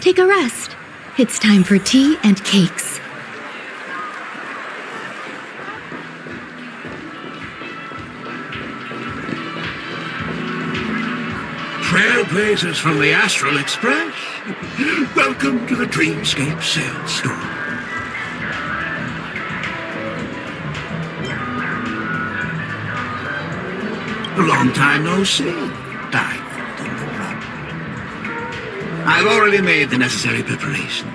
take a rest. It's time for tea and cakes. Trailblazers from the Astral Express. Welcome to the Dreamscape Sales Store. Long time no see, Diamond in the rough. I've already made the necessary preparations.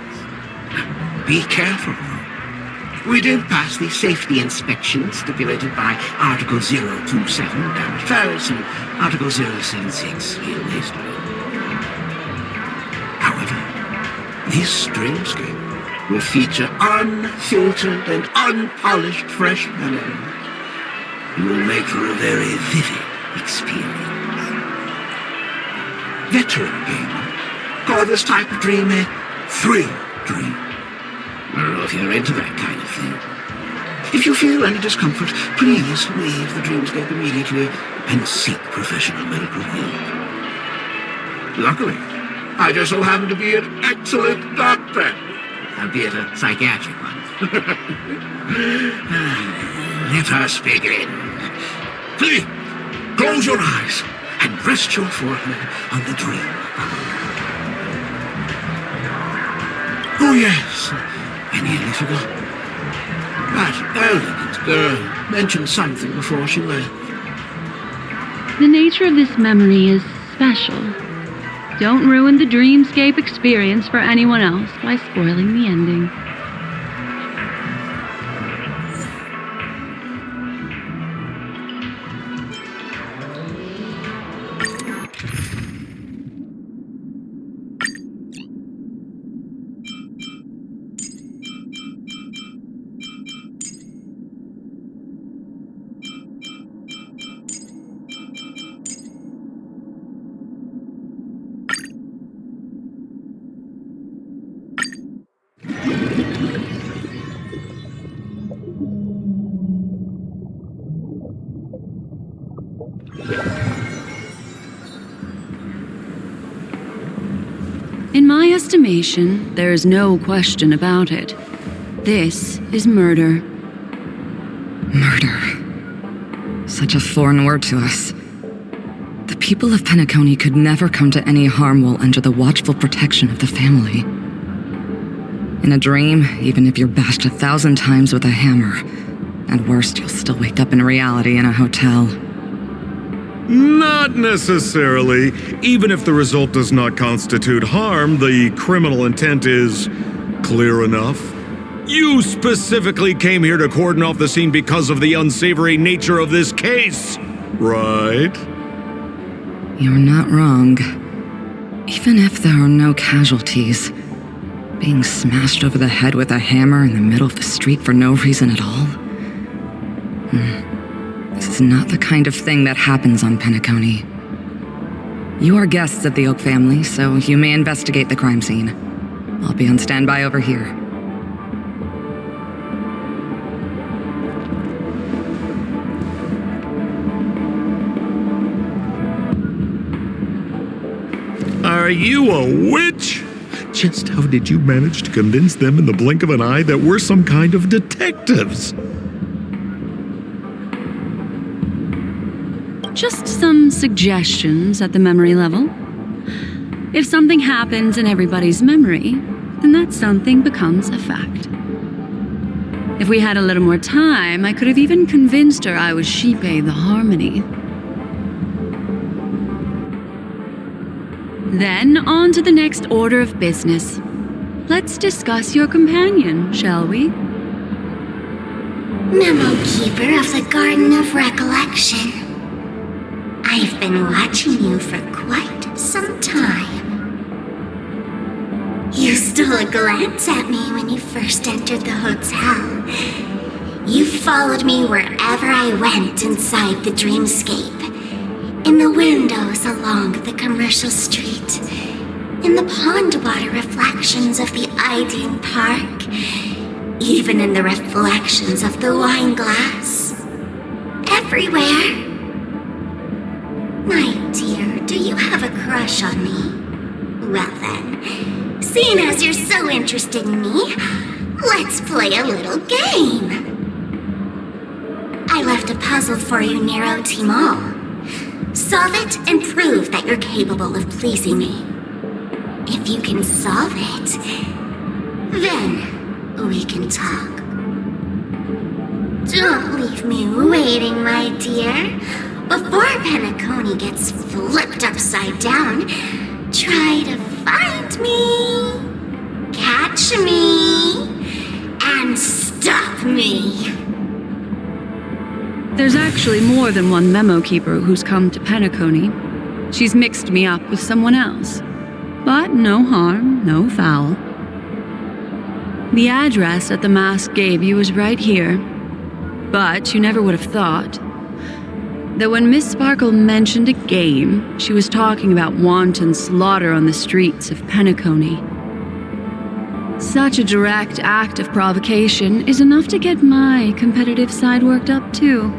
Be careful, though. We did pass the safety inspection stipulated by Article 027, damaged ferrets, and Article 076, real waste. However, this Dreamscape will feature unfiltered and unpolished fresh memories. You will make for a very vivid experience. Veteran gamer call this type of dream a thrill dream. I don't know if you're into that kind of thing. If you feel any discomfort, please leave the dreamscape immediately and seek professional medical help. Luckily, I just so happen to be an excellent doctor, albeit a psychiatric one. Let us begin. Please, close your eyes and rest your forehead on the dream. Oh yes, I nearly forgot. That elegant girl mentioned something before she left. The nature of this memory is special. Don't ruin the dreamscape experience for anyone else by spoiling the ending. In my estimation, there is no question about it. This is murder. Murder. Such a foreign word to us. The people of Penacony could never come to any harm while under the watchful protection of the family. In a dream, even if you're bashed 1,000 times with a hammer, at worst, you'll still wake up in reality in a hotel. Not necessarily. Even if the result does not constitute harm, the criminal intent is clear enough. You specifically came here to cordon off the scene because of the unsavory nature of this case, right? You're not wrong. Even if there are no casualties, being smashed over the head with a hammer in the middle of the street for no reason at all? This is not the kind of thing that happens on Penacony. You are guests of the Oak family, so you may investigate the crime scene. I'll be on standby over here. Are you a witch? Just how did you manage to convince them in the blink of an eye that we're some kind of detectives? Just some suggestions at the memory level. If something happens in everybody's memory, then that something becomes a fact. If we had a little more time, I could have even convinced her I was Sheepay the Harmony. Then on to the next order of business. Let's discuss your companion, shall we? Memo Keeper of the Garden of Recollection. I've been watching you for quite some time. You stole a glance at me when you first entered the hotel. You followed me wherever I went inside the dreamscape. In the windows along the commercial street. In the pond water reflections of the Ideen Park. Even in the reflections of the wine glass. Everywhere. My dear, do you have a crush on me? Well then, Seeing as you're so interested in me, let's play a little game. I left a puzzle for you, Nero Timol. Solve it and prove that you're capable of pleasing me. If you can solve it, then we can talk. Don't leave me waiting, my dear. Before Penacony gets flipped upside down, try to find me, catch me, and stop me. There's actually more than one memo keeper who's come to Penacony. She's mixed me up with someone else. But no harm, no foul. The address that the mask gave you is right here. But you never would have thought that when Miss Sparkle mentioned a game, she was talking about wanton slaughter on the streets of Penacony. Such a direct act of provocation is enough to get my competitive side worked up too.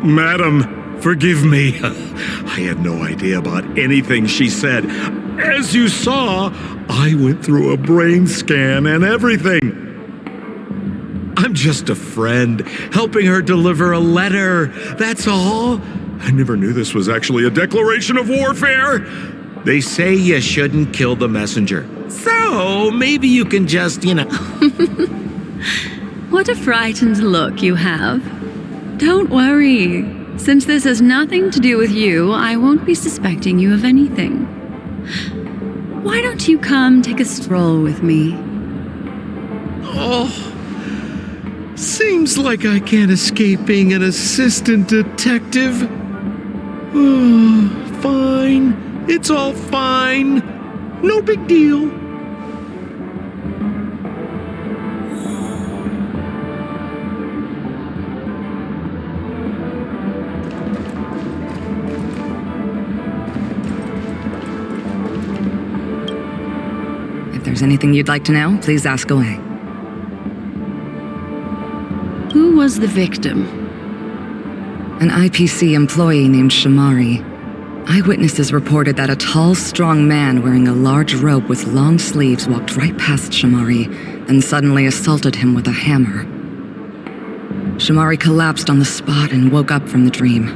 Madam, forgive me. I had no idea about anything she said. As you saw, I went through a brain scan and everything. I'm just a friend, helping her deliver a letter, that's all. I never knew this was actually a declaration of warfare. They say you shouldn't kill the messenger. So, maybe you can just, What a frightened look you have. Don't worry. Since this has nothing to do with you, I won't be suspecting you of anything. Why don't you come take a stroll with me? Oh, seems like I can't escape being an assistant detective. Fine. It's all fine. No big deal. If there's anything you'd like to know, please ask away. Who was the victim? An IPC employee named Shamari. Eyewitnesses reported that a tall, strong man wearing a large robe with long sleeves walked right past Shamari, then suddenly assaulted him with a hammer. Shamari collapsed on the spot and woke up from the dream.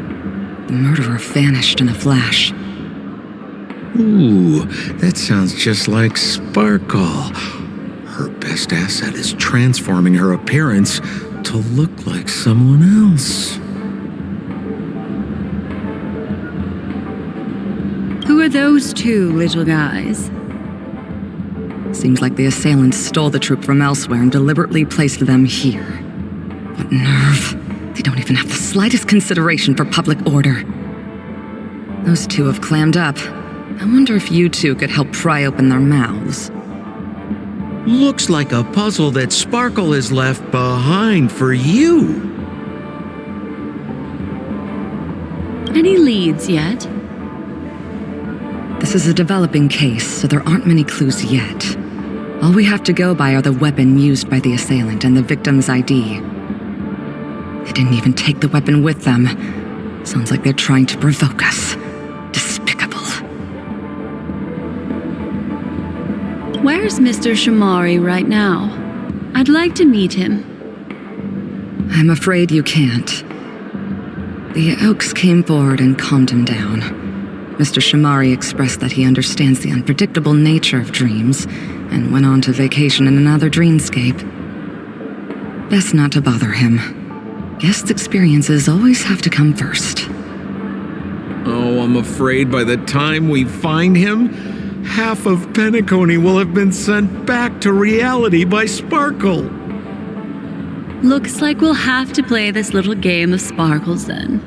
The murderer vanished in a flash. Ooh, that sounds just like Sparkle. Her best asset is transforming her appearance to look like someone else. Who are those two little guys? Seems like the assailants stole the troop from elsewhere and deliberately placed them here. What nerve! They don't even have the slightest consideration for public order. Those two have clammed up. I wonder if you two could help pry open their mouths. Looks like a puzzle that Sparkle has left behind for you. Any leads yet? This is a developing case, so there aren't many clues yet. All we have to go by are the weapon used by the assailant and the victim's ID. They didn't even take the weapon with them. Sounds like they're trying to provoke us. Despicable. Where's Mr. Shamari right now? I'd like to meet him. I'm afraid you can't. The Oaks came forward and calmed him down. Mr. Shamari expressed that he understands the unpredictable nature of dreams and went on to vacation in another dreamscape. Best not to bother him. Guest experiences always have to come first. Oh, I'm afraid by the time we find him, half of Penacony will have been sent back to reality by Sparkle. Looks like we'll have to play this little game of sparkles then.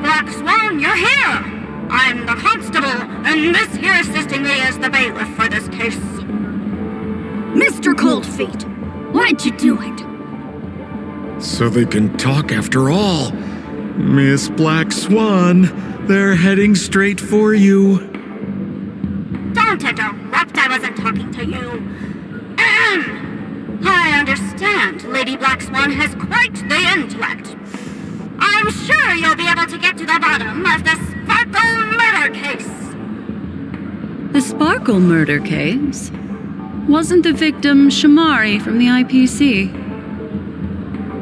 Black Swan, you're here! I'm the constable, and this here assisting me is the bailiff for this case. Mr. Coldfeet, why'd you do it? So they can talk after all. Miss Black Swan, they're heading straight for you. Don't interrupt, I wasn't talking to you. I understand Lady Black Swan has quite the intellect. I'm sure you'll be able to get to the bottom of the Sparkle murder case. The Sparkle murder case? Wasn't the victim Shamari from the IPC?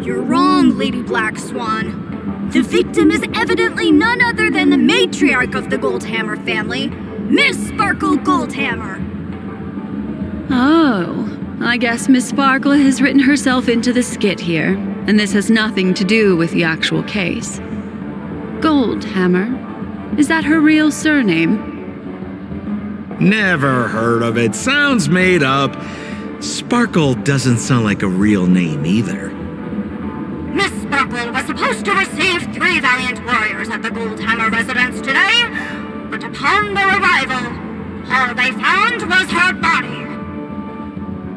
You're wrong, Lady Black Swan. The victim is evidently none other than the matriarch of the Goldhammer family, Miss Sparkle Goldhammer. Oh, I guess Miss Sparkle has written herself into the skit here, and this has nothing to do with the actual case. Goldhammer? Is that her real surname? Never heard of it. Sounds made up. Sparkle doesn't sound like a real name either. Miss Sparkle was supposed to receive 3 valiant warriors at the Goldhammer residence today, but upon their arrival, all they found was her body.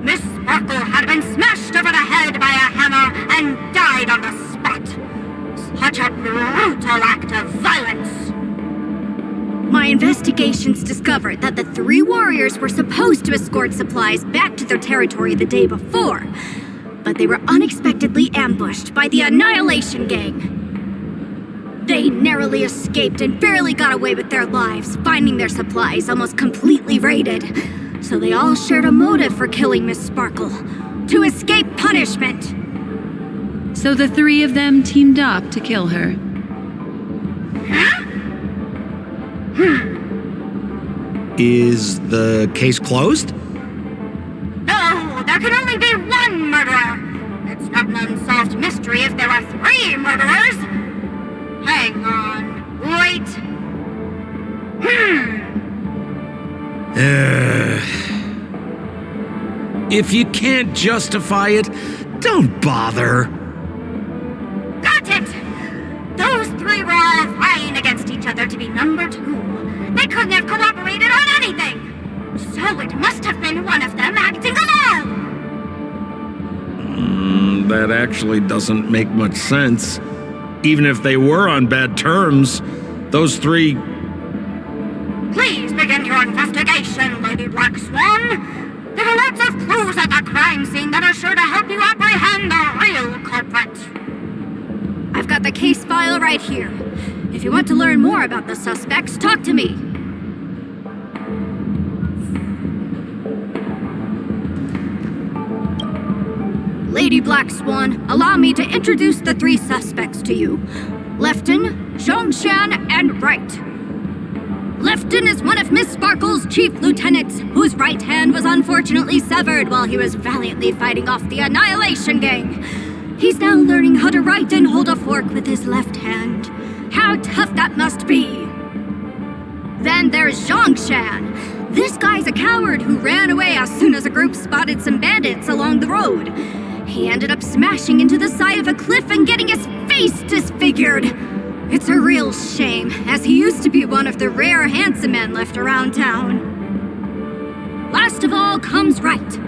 Miss Sparkle had been smashed over the head by a hammer and died on the spot. Such a brutal act of violence. My investigations discovered that the 3 warriors were supposed to escort supplies back to their territory the day before, but they were unexpectedly ambushed by the Annihilation Gang. They narrowly escaped and barely got away with their lives, finding their supplies almost completely raided. So they all shared a motive for killing Miss Sparkle, to escape punishment. So the 3 of them teamed up to kill her. Is the case closed? No, there can only be one murderer. It's not an unsolved mystery if there are 3 murderers. Hang on, wait. If you can't justify it, don't bother. Got it! Those 3 were all vying against each other to be number 2. They couldn't have cooperated on anything. So it must have been one of them acting alone. That actually doesn't make much sense. Even if they were on bad terms, those 3... Please begin your investigation, Lady Black Swan. There are lots of clues at the crime scene that are sure to help you apprehend the real culprit. I've got the case file right here. If you want to learn more about the suspects, talk to me. Lady Black Swan, allow me to introduce the 3 suspects to you. Lefton, Zhongshan, and Wright. Lefton is one of Miss Sparkle's chief lieutenants, whose right hand was unfortunately severed while he was valiantly fighting off the Annihilation Gang. He's now learning how to write and hold a fork with his left hand. How tough that must be! Then there's Zhongshan. This guy's a coward who ran away as soon as a group spotted some bandits along the road. He ended up smashing into the side of a cliff and getting his face disfigured. It's a real shame, as he used to be one of the rare handsome men left around town. Last of all comes Wright.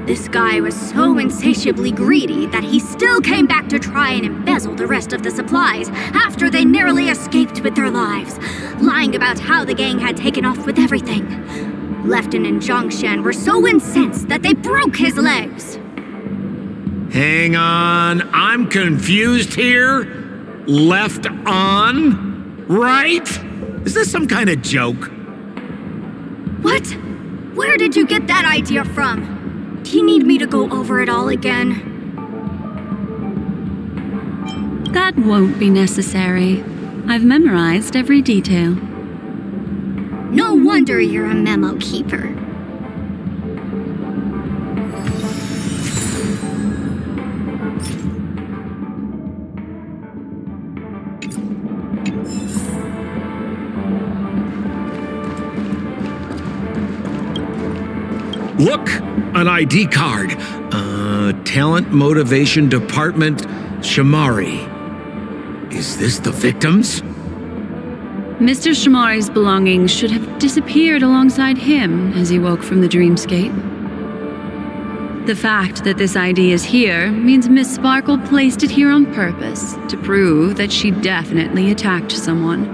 This guy was so insatiably greedy that he still came back to try and embezzle the rest of the supplies after they narrowly escaped with their lives, lying about how the gang had taken off with everything. Lefton and Zhongshan were so incensed that they broke his legs. Hang on, I'm confused here. Left on? Right? Is this some kind of joke? What? Where did you get that idea from? Do you need me to go over it all again? That won't be necessary. I've memorized every detail. No wonder you're a memo keeper. Look! An ID card. Talent Motivation Department, Shamari. Is this the victims? Mr. Shamari's belongings should have disappeared alongside him as he woke from the dreamscape. The fact that this ID is here means Miss Sparkle placed it here on purpose to prove that she definitely attacked someone.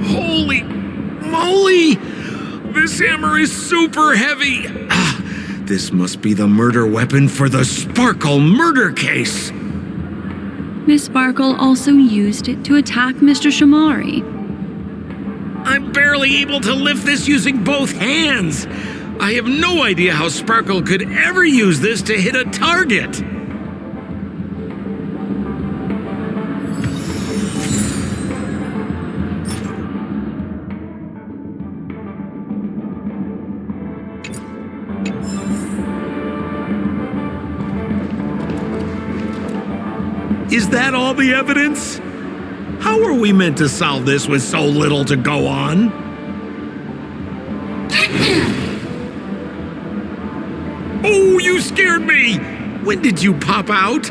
Holy moly! This hammer is super heavy! This must be the murder weapon for the Sparkle murder case! Miss Sparkle also used it to attack Mr. Shamari. I'm barely able to lift this using both hands! I have no idea how Sparkle could ever use this to hit a target! Is that all the evidence? How are we meant to solve this with so little to go on? Oh, you scared me! When did you pop out?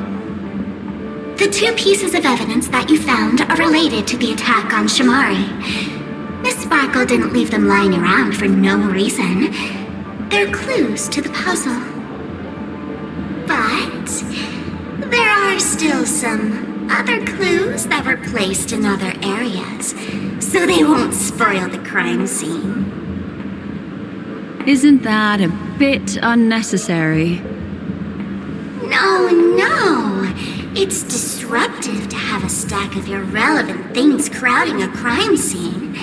The two pieces of evidence that you found are related to the attack on Shamari. Miss Sparkle didn't leave them lying around for no reason. They're clues to the puzzle. But there are still some other clues that were placed in other areas, so they won't spoil the crime scene. Isn't that a bit unnecessary? No. It's disruptive to have a stack of irrelevant things crowding a crime scene.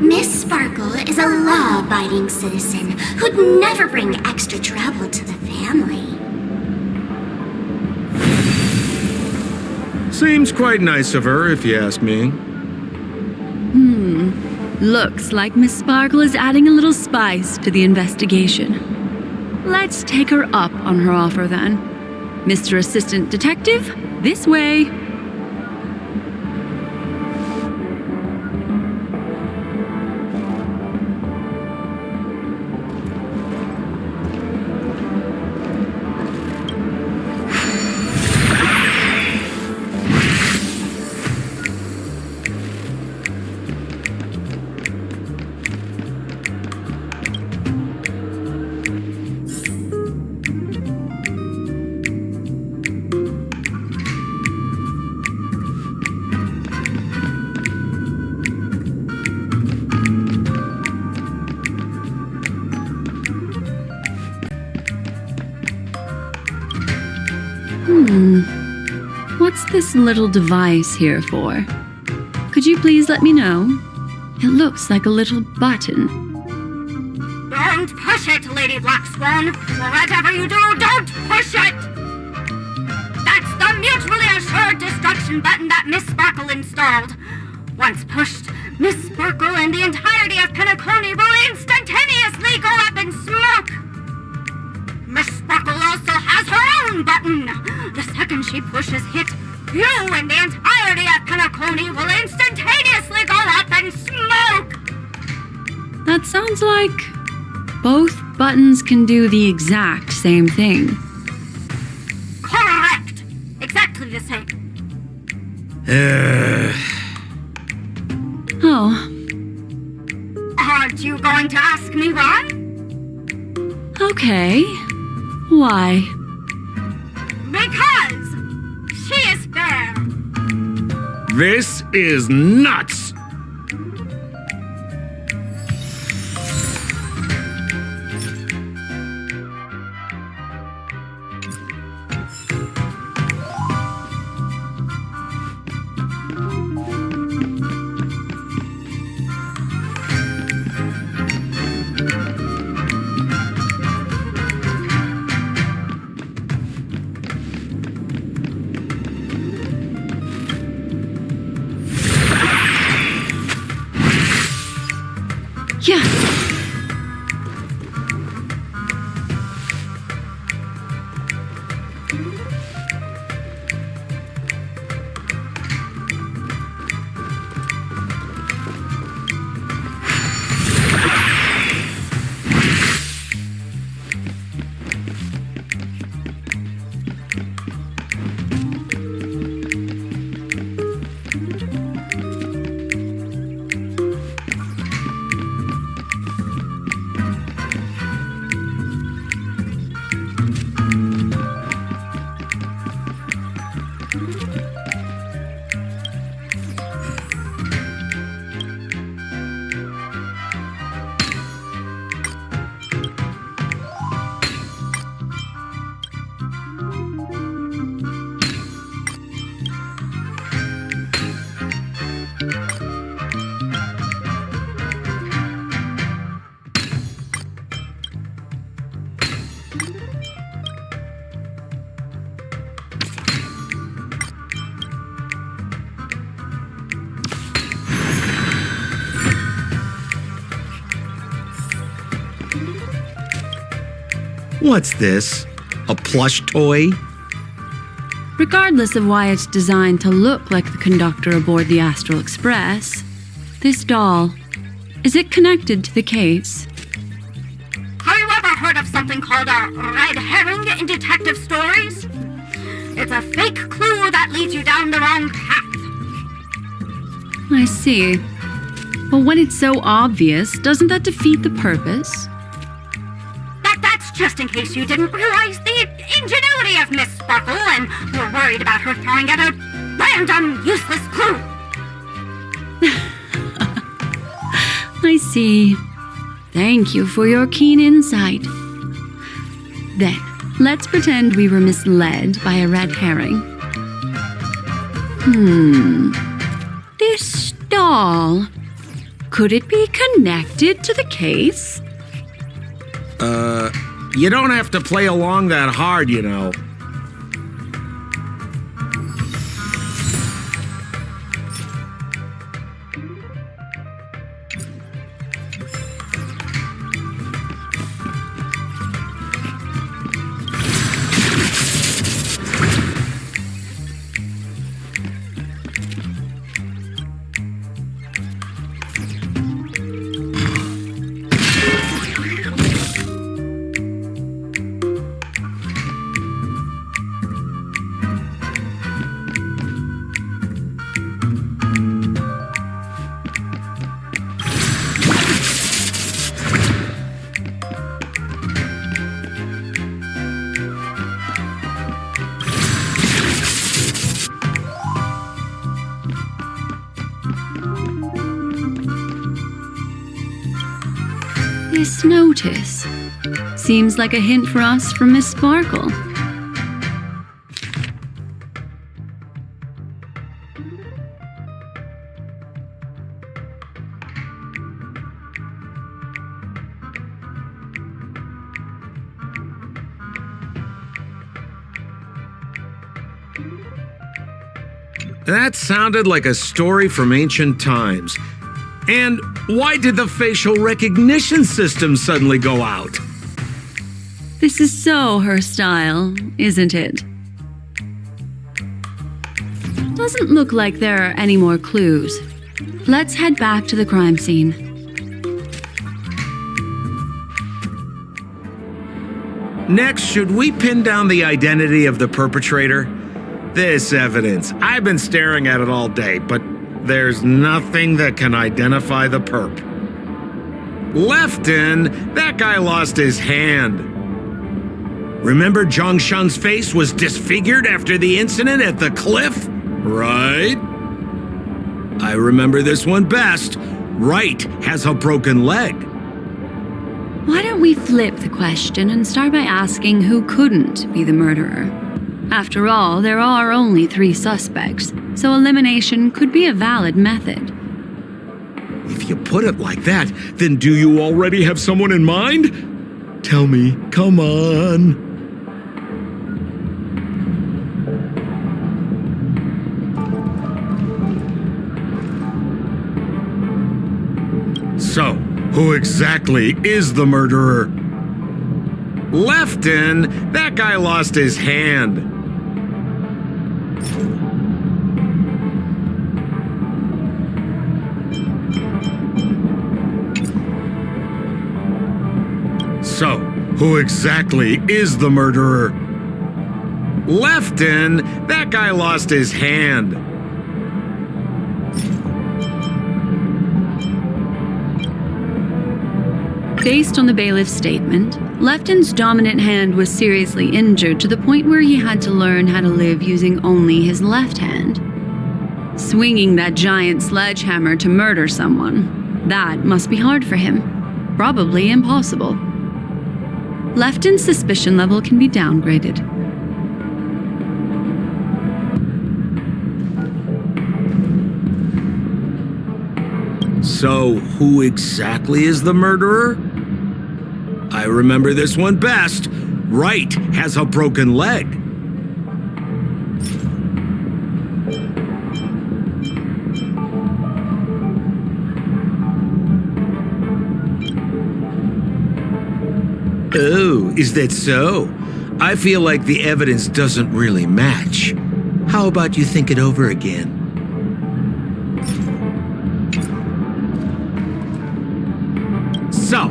Miss Sparkle is a law-abiding citizen who'd never bring extra trouble to the family. Seems quite nice of her, if you ask me. Looks like Miss Sparkle is adding a little spice to the investigation. Let's take her up on her offer then. Mr. Assistant Detective, this way. What's this little device here for? Could you please let me know? It looks like a little button. Don't push it, Lady Black Swan. Whatever you do, don't push it! That's the mutually assured destruction button that Miss Sparkle installed. Once pushed, Miss Sparkle and the entirety of Penacony will instantaneously go up in smoke! Miss Sparkle also has her own button. The second she pushes hit, you and the entirety of Penacony will instantaneously go up in smoke! That sounds like both buttons can do the exact same thing. Correct! Exactly the same. Oh, Aren't you going to ask me why? okay. Why? Because she is fair. This is nuts! Yeah. What's this? A plush toy? Regardless of why it's designed to look like the conductor aboard the Astral Express, this doll, is it connected to the case? Have you ever heard of something called a red herring in detective stories? It's a fake clue that leads you down the wrong path. I see. But when it's so obvious, doesn't that defeat the purpose? That's just in case you didn't realize the ingenuity of Miss Sparkle and were worried about her throwing out a random, useless clue. I see. Thank you for your keen insight. Then, let's pretend we were misled by a red herring. This doll, could it be connected to the case? You don't have to play along that hard, you know. This notice seems like a hint for us from Miss Sparkle. That sounded like a story from ancient times. And why did the facial recognition system suddenly go out? This is so her style, isn't it? Doesn't look like there are any more clues. Let's head back to the crime scene. Next, should we pin down the identity of the perpetrator? This evidence, I've been staring at it all day, but there's nothing that can identify the perp. Lefton, that guy lost his hand. Remember Zhongshan's face was disfigured after the incident at the cliff? Right? I remember this one best. Right has a broken leg. Why don't we flip the question and start by asking who couldn't be the murderer? After all, there are only 3 suspects, so elimination could be a valid method. If you put it like that, then do you already have someone in mind? Tell me, come on. So, who exactly is the murderer? Lefton, that guy lost his hand. So, who exactly is the murderer? Lefton, that guy lost his hand. Based on the bailiff's statement, Lefton's dominant hand was seriously injured to the point where he had to learn how to live using only his left hand. Swinging that giant sledgehammer to murder someone, that must be hard for him. Probably impossible. Lefton's suspicion level can be downgraded. So, who exactly is the murderer? I remember this one best. Right has a broken leg. Oh, is that so? I feel like the evidence doesn't really match. How about you think it over again? So,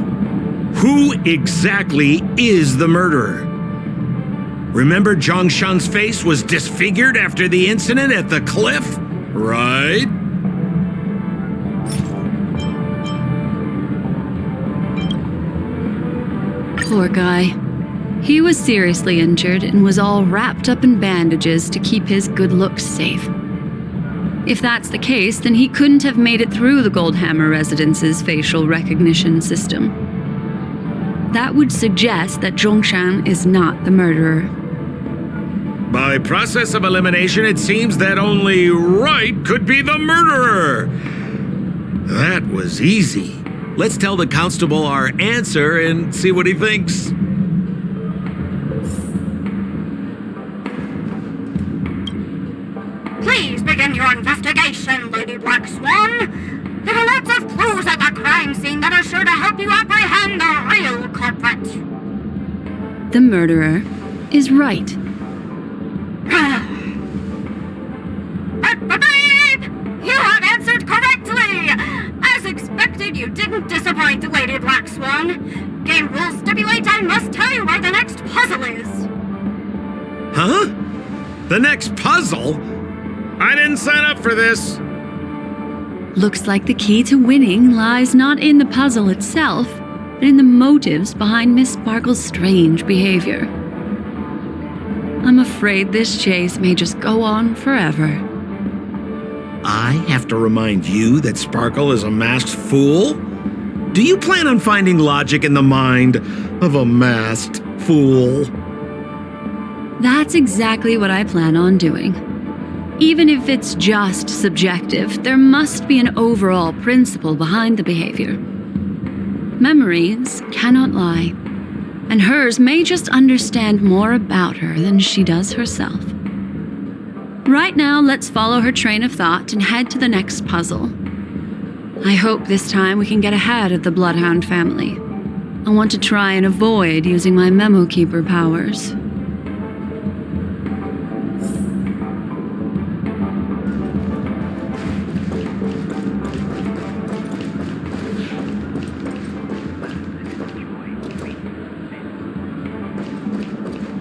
who exactly is the murderer? Remember Zhongshan's face was disfigured after the incident at the cliff? Right? Poor guy. He was seriously injured and was all wrapped up in bandages to keep his good looks safe. If that's the case, then he couldn't have made it through the Goldhammer residence's facial recognition system. That would suggest that Zhongshan is not the murderer. By process of elimination, it seems that only Wright could be the murderer. That was easy. Let's tell the constable our answer and see what he thinks. Please begin your investigation, Lady Black Swan. There are lots of clues at the crime scene that are sure to help you apprehend the real culprit. The murderer is Wright. Beep! You have answered correctly! As expected, you didn't disappoint, Lady Black Swan. Game rules stipulate I must tell you where the next puzzle is. Huh? The next puzzle? I didn't sign up for this. Looks like the key to winning lies not in the puzzle itself, but in the motives behind Miss Sparkle's strange behavior. I'm afraid this chase may just go on forever. I have to remind you that Sparkle is a masked fool? Do you plan on finding logic in the mind of a masked fool? That's exactly what I plan on doing. Even if it's just subjective, there must be an overall principle behind the behavior. Memories cannot lie, and hers may just understand more about her than she does herself. Right now, let's follow her train of thought and head to the next puzzle. I hope this time we can get ahead of the Bloodhound family. I want to try and avoid using my Memo Keeper powers.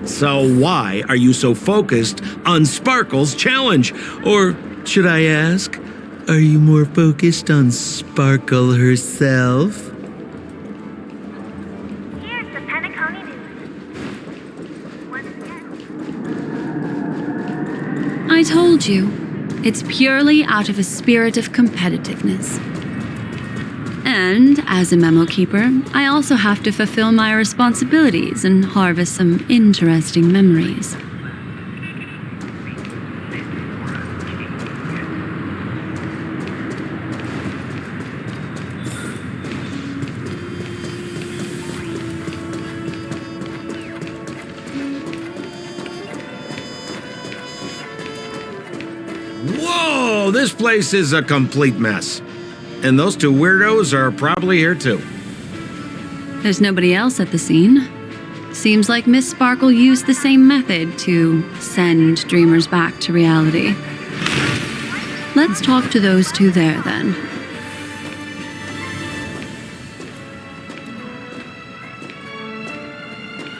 So why are you so focused on Sparkle's challenge? Or should I ask, are you more focused on Sparkle herself? Here's the Penacony News. Once again. I told you, it's purely out of a spirit of competitiveness. And as a memo keeper, I also have to fulfill my responsibilities and harvest some interesting memories. Whoa, this place is a complete mess. And those two weirdos are probably here too. There's nobody else at the scene. Seems like Miss Sparkle used the same method to send dreamers back to reality. Let's talk to those two there then.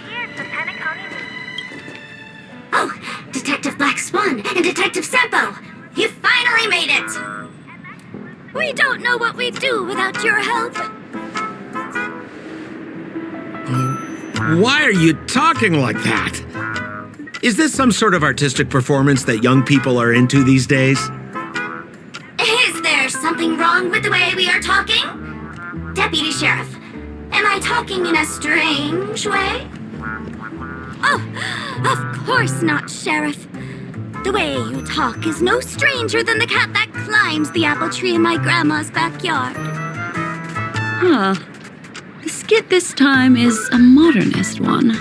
Here's the Penacony News. Oh, Detective Black Swan and Detective Sampo! You finally made it! We don't know what we'd do without your help. Why are you talking like that? Is this some sort of artistic performance that young people are into these days? Is there something wrong with the way we are talking? Deputy Sheriff, am I talking in a strange way? Oh, of course not, Sheriff. The way you talk is no stranger than the cat that climbs the apple tree in my grandma's backyard. Huh. The skit this time is a modernist one.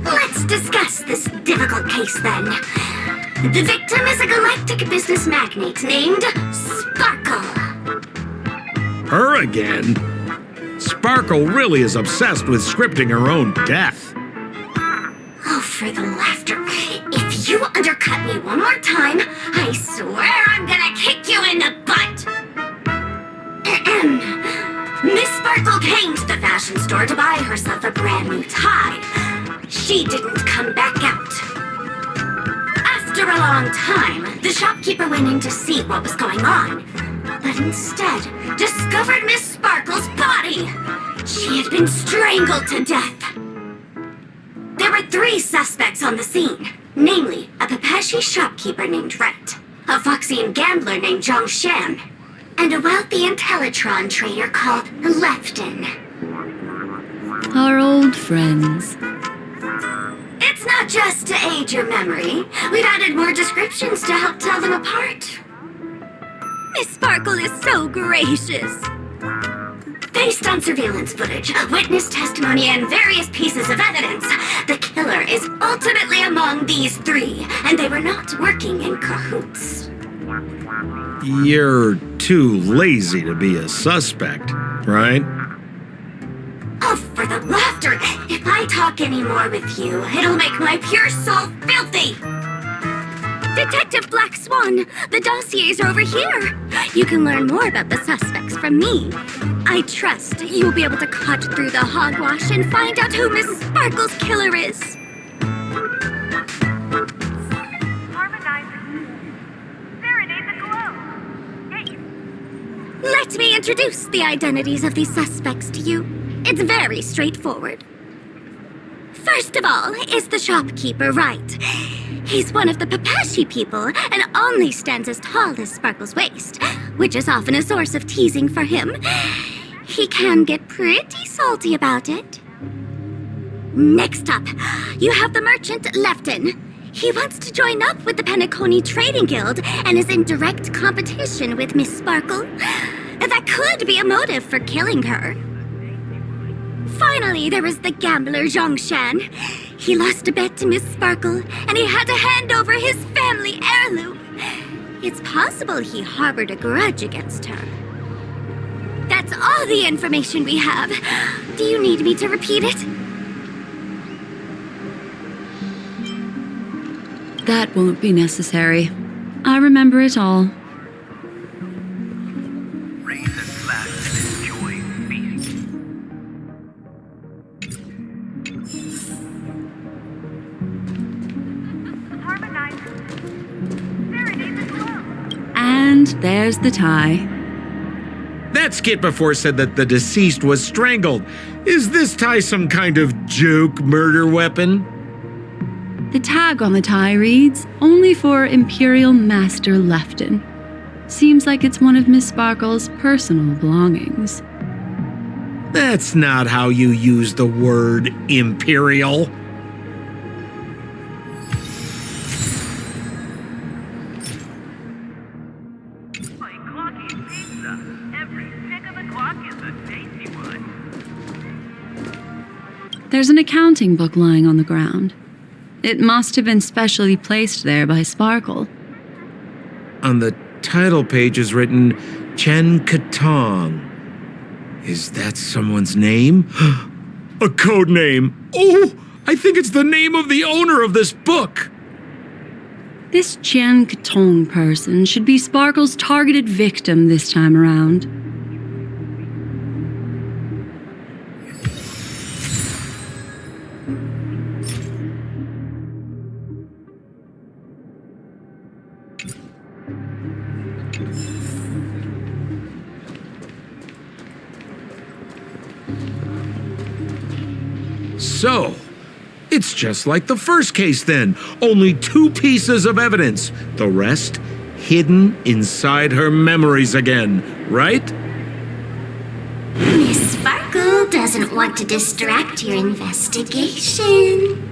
Let's discuss this difficult case then. The victim is a galactic business magnate named Sparkle. Her again? Sparkle Sparkle really is obsessed with scripting her own death. Oh, for the laughter. If you undercut me one more time, I swear I'm gonna kick you in the butt. Miss Sparkle came to the fashion store to buy herself a brand new tie. She didn't come back out. After a long time, the shopkeeper went in to see what was going on, but instead discovered Miss Sparkle's body. She had been strangled to death. There were 3 suspects on the scene, namely a Pepeshi shopkeeper named Rhett, a Foxian gambler named Zhang Shan, and a wealthy Intellitron trader called Lefton. Our old friends. It's not just to aid your memory. We've added more descriptions to help tell them apart. Miss Sparkle is so gracious. Based on surveillance footage, witness testimony, and various pieces of evidence, the killer is ultimately among these 3, and they were not working in cahoots. You're too lazy to be a suspect, right? Oh, for the laughter! If I talk any more with you, it'll make my pure soul filthy! Detective Black Swan, the dossiers are over here. You can learn more about the suspects from me. I trust you'll be able to cut through the hogwash and find out who Miss Sparkle's killer is. Let me introduce the identities of these suspects to you. It's very straightforward. First of all is the shopkeeper, Wright. He's one of the Pepeshi people and only stands as tall as Sparkle's waist, which is often a source of teasing for him. He can get pretty salty about it. Next up, you have the merchant Lefton. He wants to join up with the Penacony Trading Guild and is in direct competition with Miss Sparkle. That could be a motive for killing her. Finally, there is the gambler Zhang Shan. He lost a bet to Miss Sparkle, and he had to hand over his family heirloom. It's possible he harbored a grudge against her. That's all the information we have. Do you need me to repeat it? That won't be necessary. I remember it all. And there's the tie. That skit before said that the deceased was strangled. Is this tie some kind of joke murder weapon? The tag on the tie reads, "Only for Imperial Master Lefton." Seems like it's one of Miss Sparkle's personal belongings. That's not how you use the word imperial. There's an accounting book lying on the ground. It must have been specially placed there by Sparkle. On the title page is written Chen Katong. Is that someone's name? A code name. Oh, I think it's the name of the owner of this book. This Jian Katong person should be Sparkle's targeted victim this time around. So, it's just like the first case then. Only 2 pieces of evidence. The rest hidden inside her memories again, right? Miss Sparkle doesn't want to distract your investigation.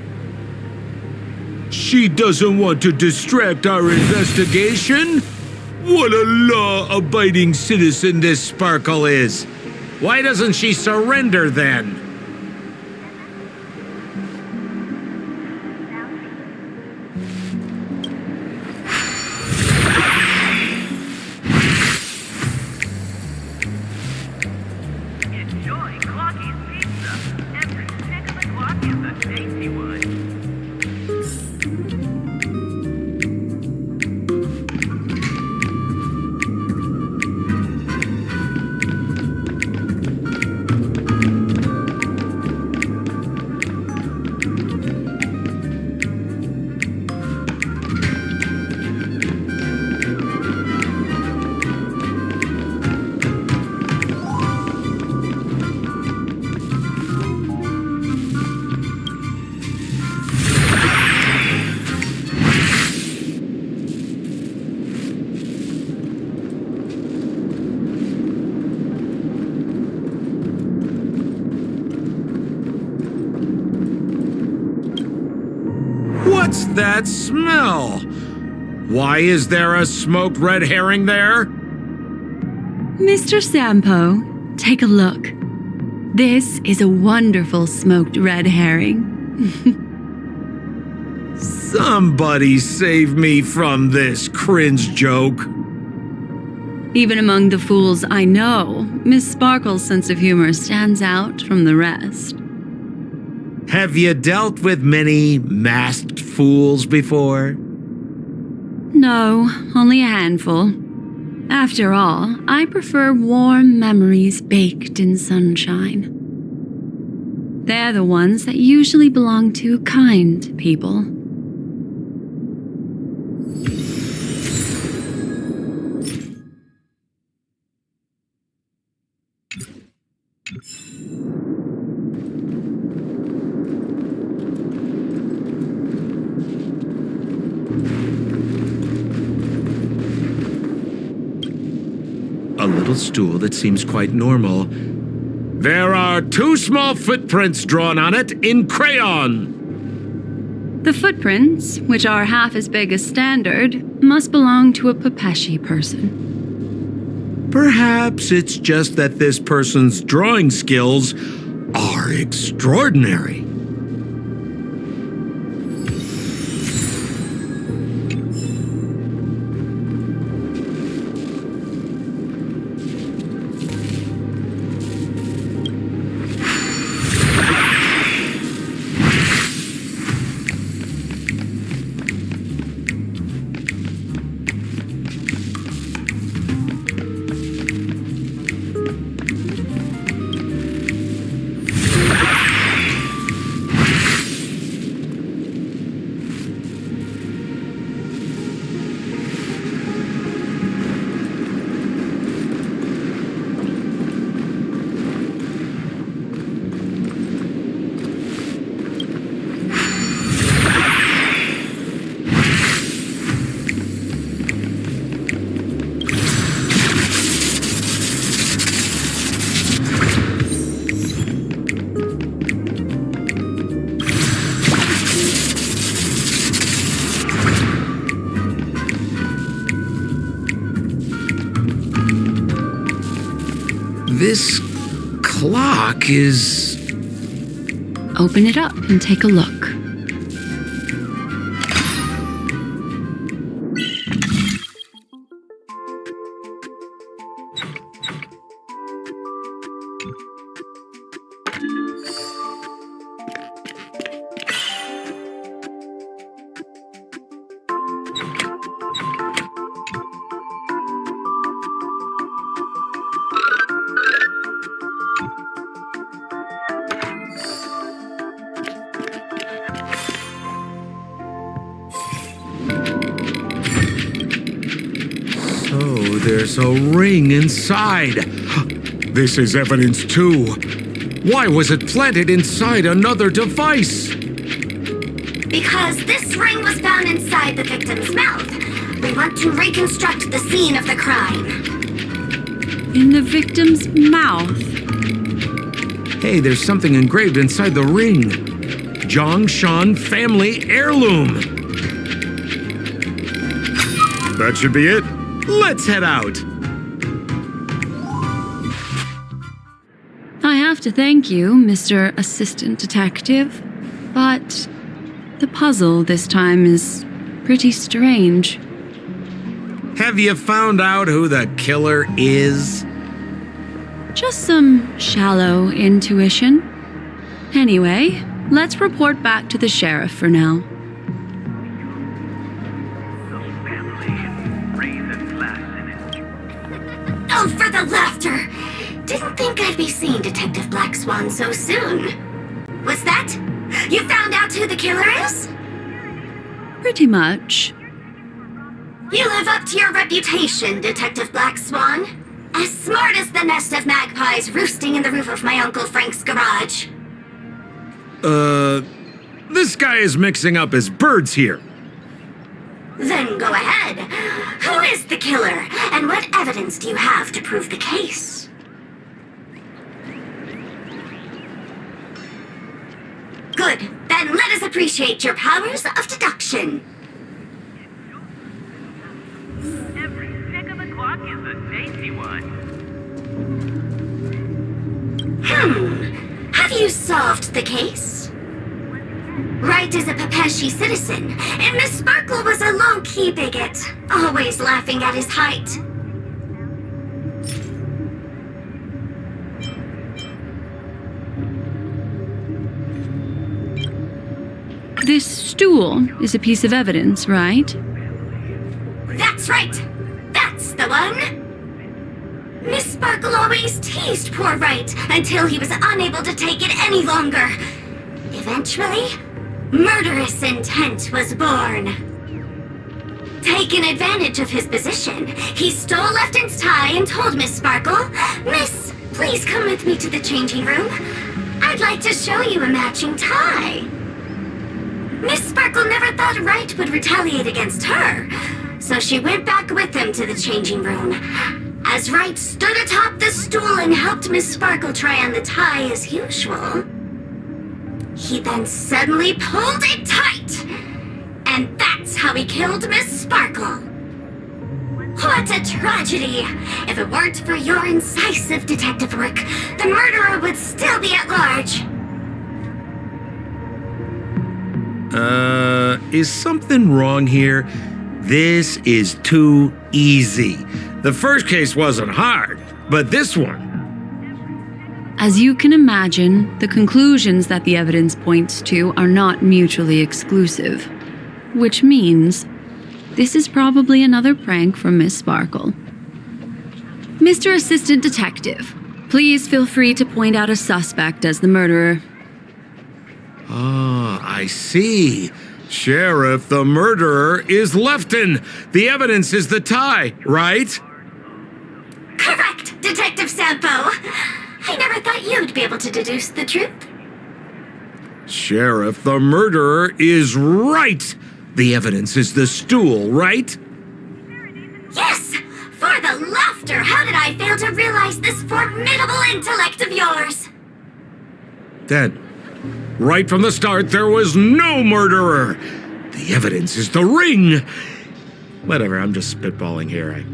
She doesn't want to distract our investigation? What a law-abiding citizen this Sparkle is. Why doesn't she surrender then? What's that smell? Why is there a smoked red herring there? Mr. Sampo, take a look. This is a wonderful smoked red herring. Somebody save me from this cringe joke. Even among the fools I know, Miss Sparkle's sense of humor stands out from the rest. Have you dealt with many masked fools before? No, only a handful. After all, I prefer warm memories baked in sunshine. They're the ones that usually belong to kind people. A little stool that seems quite normal. There are 2 small footprints drawn on it in crayon. The footprints, which are half as big as standard, must belong to a Pepeshi person. Perhaps it's just that this person's drawing skills are extraordinary. This clock is... Open it up and take a look. There's a ring inside. This is evidence too. Why was it planted inside another device? Because this ring was found inside the victim's mouth. We want to reconstruct the scene of the crime. In the victim's mouth. Hey, there's something engraved inside the ring. Zhongshan family heirloom. That should be it. Let's head out. I have to thank you, Mr. Assistant Detective, but the puzzle this time is pretty strange. Have you found out who the killer is? Just some shallow intuition. Anyway, let's report back to the sheriff for now. Oh, for the laughter! Didn't think I'd be seeing Detective Black Swan so soon. Was that? You found out who the killer is? Pretty much. You live up to your reputation, Detective Black Swan. As smart as the nest of magpies roosting in the roof of my Uncle Frank's garage. This guy is mixing up his birds here. Then go ahead. Who is the killer, and what evidence do you have to prove the case? Good. Then let us appreciate your powers of deduction. Every tick of the clock is a tasty one. Have you solved the case? Wright is a Pepeshi citizen, and Miss Sparkle was a low-key bigot, always laughing at his height. This stool is a piece of evidence, right? That's right! That's the one! Miss Sparkle always teased poor Wright until he was unable to take it any longer. Eventually, murderous intent was born. Taking advantage of his position, he stole Lefton's tie and told Miss Sparkle, "Miss, please come with me to the changing room. I'd like to show you a matching tie." Miss Sparkle never thought Wright would retaliate against her, so she went back with him to the changing room. As Wright stood atop the stool and helped Miss Sparkle try on the tie as usual, he then suddenly pulled it tight, and that's how he killed Miss Sparkle. What a tragedy! If it weren't for your incisive detective work, the murderer would still be at large. Is something wrong here? This is too easy. The first case wasn't hard, but this one... As you can imagine, the conclusions that the evidence points to are not mutually exclusive. Which means, this is probably another prank from Miss Sparkle. Mr. Assistant Detective, please feel free to point out a suspect as the murderer. Ah, I see. Sheriff, the murderer is Lefton. The evidence is the tie, right? Correct, Detective Sampo. I never thought you'd be able to deduce the truth. Sheriff, the murderer is right. The evidence is the stool, right? Yes! For the laughter, how did I fail to realize this formidable intellect of yours? Then, right from the start, there was no murderer. The evidence is the ring. Whatever, I'm just spitballing here.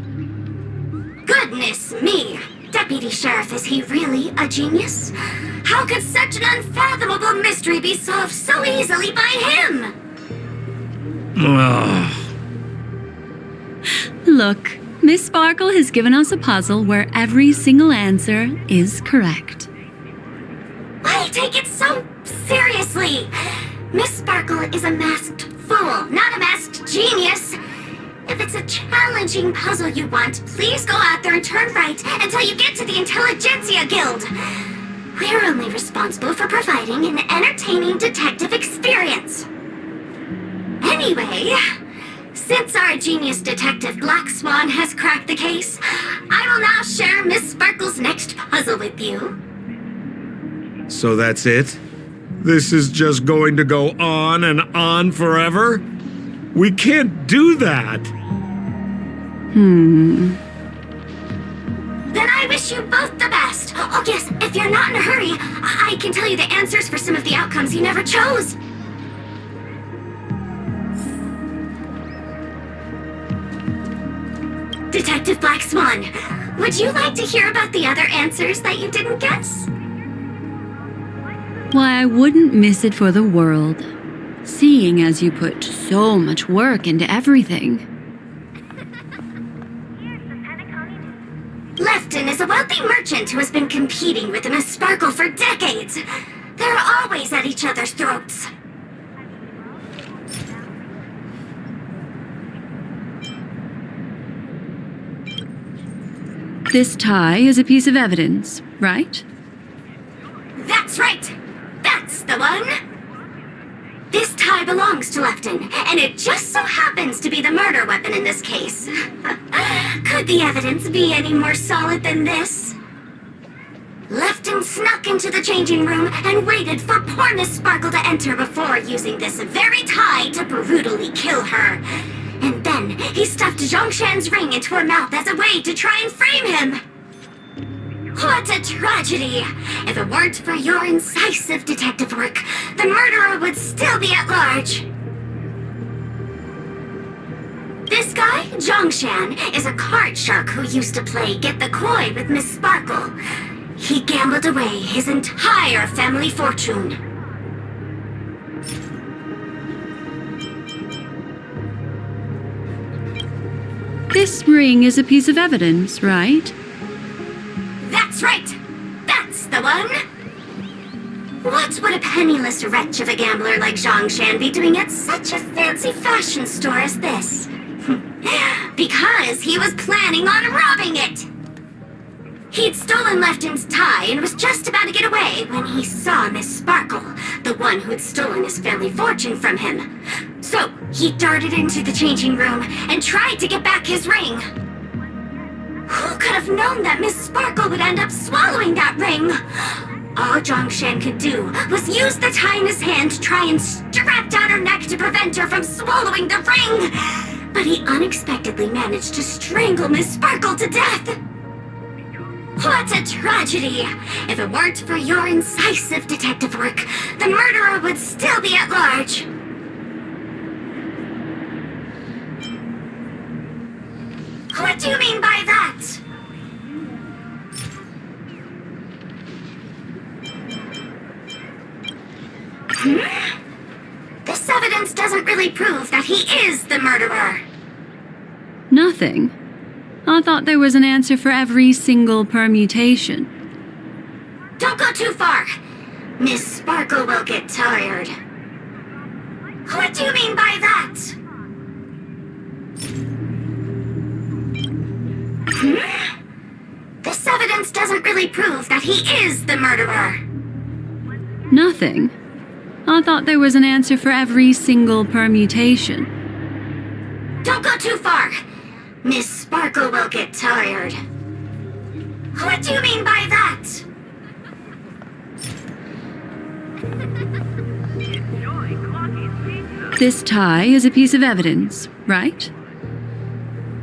Goodness me! Deputy Sheriff, is he really a genius? How could such an unfathomable mystery be solved so easily by him? Look, Miss Sparkle has given us a puzzle where every single answer is correct. Why take it so seriously? Miss Sparkle is a masked fool, not a masked genius. If it's a challenging puzzle you want, please go out there and turn right until you get to the Intelligentsia Guild. We're only responsible for providing an entertaining detective experience. Anyway, since our genius detective Black Swan has cracked the case, I will now share Miss Sparkle's next puzzle with you. So that's it? This is just going to go on and on forever? We can't do that. Then I wish you both the best. Oh yes, if you're not in a hurry, I can tell you the answers for some of the outcomes you never chose. Detective Black Swan, would you like to hear about the other answers that you didn't guess? Why, I wouldn't miss it for the world, seeing as you put so much work into everything. Lefton is a wealthy merchant who has been competing with Miss Sparkle for decades. They're always at each other's throats. This tie is a piece of evidence, right? That's right! That's the one! This tie belongs to Lefton, and it just so happens to be the murder weapon in this case. Could the evidence be any more solid than this? Lefton snuck into the changing room and waited for poor Miss Sparkle to enter before using this very tie to brutally kill her. And then he stuffed Zhongshan's ring into her mouth as a way to try and frame him. What a tragedy! If it weren't for your incisive detective work, the murderer would still be at large. This guy, Zhongshan, is a card shark who used to play Get the Koi with Miss Sparkle. He gambled away his entire family fortune. This ring is a piece of evidence, right? That's right! That's the one! What would a penniless wretch of a gambler like Zhongshan be doing at such a fancy fashion store as this? Because he was planning on robbing it! He'd stolen Lefton's tie and was just about to get away when he saw Miss Sparkle, the one who'd stolen his family fortune from him. So, he darted into the changing room and tried to get back his ring. Who could have known that Miss Sparkle would end up swallowing that ring? All Zhongshan could do was use the tie in his hand to try and strap down her neck to prevent her from swallowing the ring. But he unexpectedly managed to strangle Miss Sparkle to death. What a tragedy! If it weren't for your incisive detective work, the murderer would still be at large. What do you mean by that? This evidence doesn't really prove that he is the murderer. Nothing. I thought there was an answer for every single permutation. Don't go too far. Miss Sparkle will get tired. What do you mean by that? This evidence doesn't really prove that he is the murderer. Nothing. I thought there was an answer for every single permutation. Don't go too far. Miss Sparkle will get tired. What do you mean by that? Enjoy Clocky's pizza. This tie is a piece of evidence, right?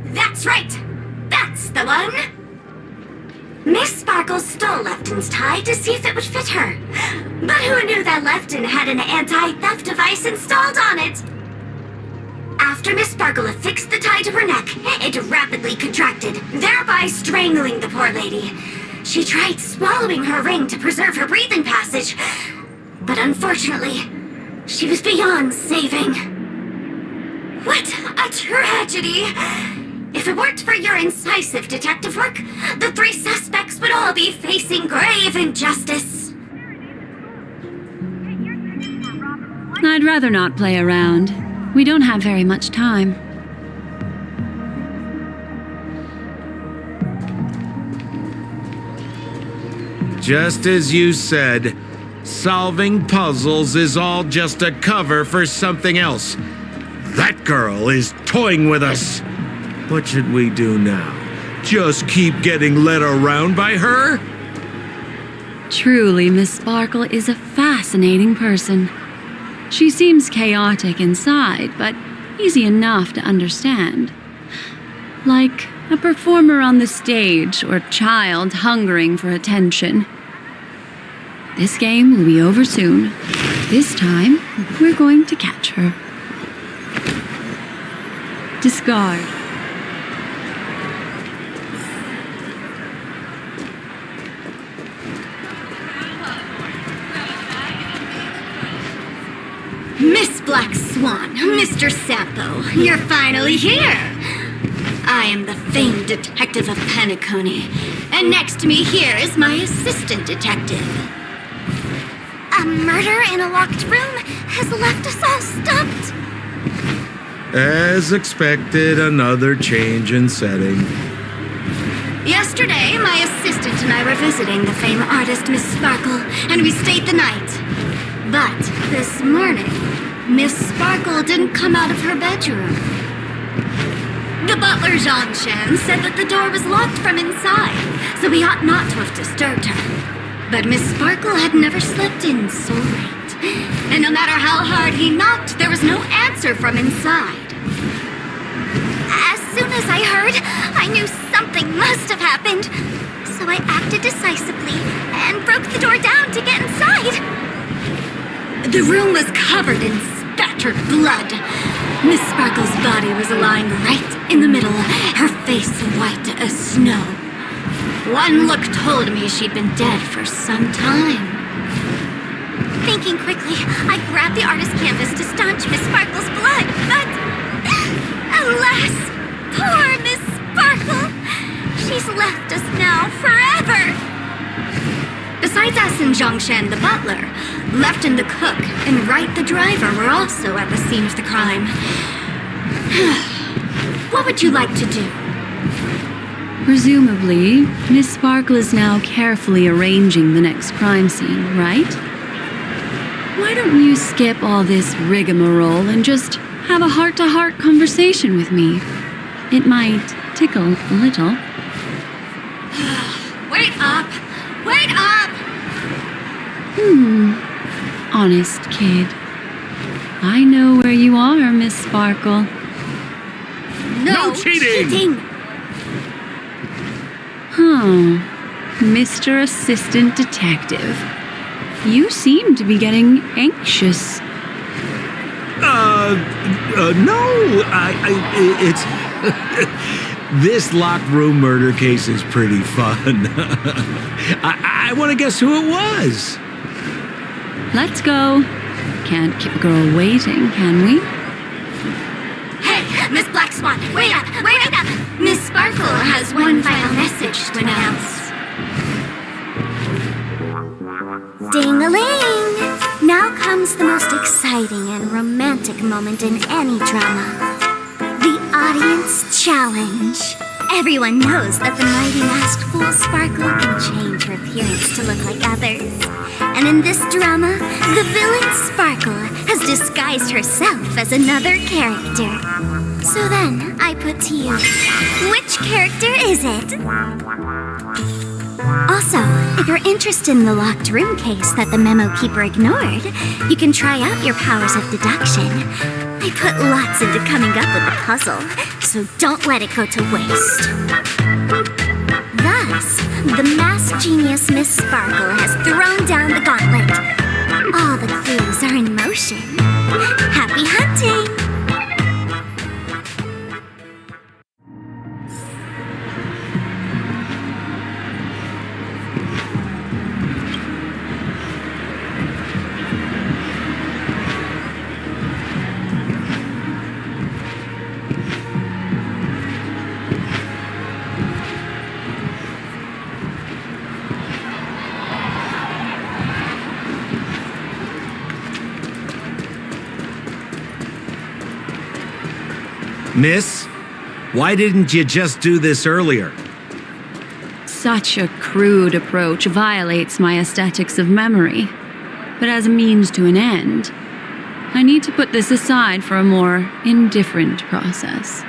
That's right! That's the one! Miss Sparkle stole Lefton's tie to see if it would fit her. But who knew that Lefton had an anti-theft device installed on it? After Miss Sparkle affixed the tie to her neck, it rapidly contracted, thereby strangling the poor lady. She tried swallowing her ring to preserve her breathing passage, but unfortunately, she was beyond saving. What a tragedy! If it weren't for your incisive detective work, the three suspects would all be facing grave injustice. I'd rather not play around. We don't have very much time. Just as you said, solving puzzles is all just a cover for something else. That girl is toying with us. What should we do now? Just keep getting led around by her? Truly, Miss Sparkle is a fascinating person. She seems chaotic inside, but easy enough to understand. Like a performer on the stage or child hungering for attention. This game will be over soon. This time, we're going to catch her. Discard. Miss Black Swan, Mr. Sampo, you're finally here! I am the famed detective of Penacony, and next to me here is my assistant detective. A murder in a locked room has left us all stumped. As expected, another change in setting. Yesterday, my assistant and I were visiting the famed artist Miss Sparkle, and we stayed the night. But this morning, Miss Sparkle didn't come out of her bedroom. The butler, Zhongshan, said that the door was locked from inside, so we ought not to have disturbed her. But Miss Sparkle had never slept in so late, and no matter how hard he knocked, there was no answer from inside. As soon as I heard, I knew something must have happened, So I acted decisively and broke the door down to get inside. The room was covered in spattered blood. Miss Sparkle's body was lying right in the middle, her face white as snow. One look told me she'd been dead for some time. Thinking quickly, I grabbed the artist canvas to staunch Miss Sparkle's blood, but alas, poor Miss Sparkle! She's left us now forever! Besides us and Zhongshan the butler, Lefton the cook and Wright the driver were also at the scene of the crime. What would you like to do? Presumably, Miss Sparkle is now carefully arranging the next crime scene, right? Why don't you skip all this rigmarole and just have a heart-to-heart conversation with me? It might tickle a little. Wait up! Wait up! Honest kid. I know where you are, Miss Sparkle. No cheating! Mr. Assistant Detective. You seem to be getting anxious. No, it's... This locked room murder case is pretty fun. I want to guess who it was. Let's go. Can't keep a girl waiting, can we? Hey, Miss Black Swan, wait up! Wait up! Miss Sparkle has one final message to announce. Ding-a-ling! Now comes the most exciting and romantic moment in any drama. The audience challenge. Everyone knows that the mighty masked fool Sparkle can change her appearance to look like others. And in this drama, the villain Sparkle has disguised herself as another character. So then, I put to you, which character is it? Also, if you're interested in the locked room case that the memo keeper ignored, you can try out your powers of deduction. I put lots into coming up with the puzzle, so don't let it go to waste. Thus, the masked genius Miss Sparkle has thrown down the gauntlet. All the clues are in motion. Happy hunting! Miss, why didn't you just do this earlier? Such a crude approach violates my aesthetics of memory. But as a means to an end, I need to put this aside for a more indifferent process.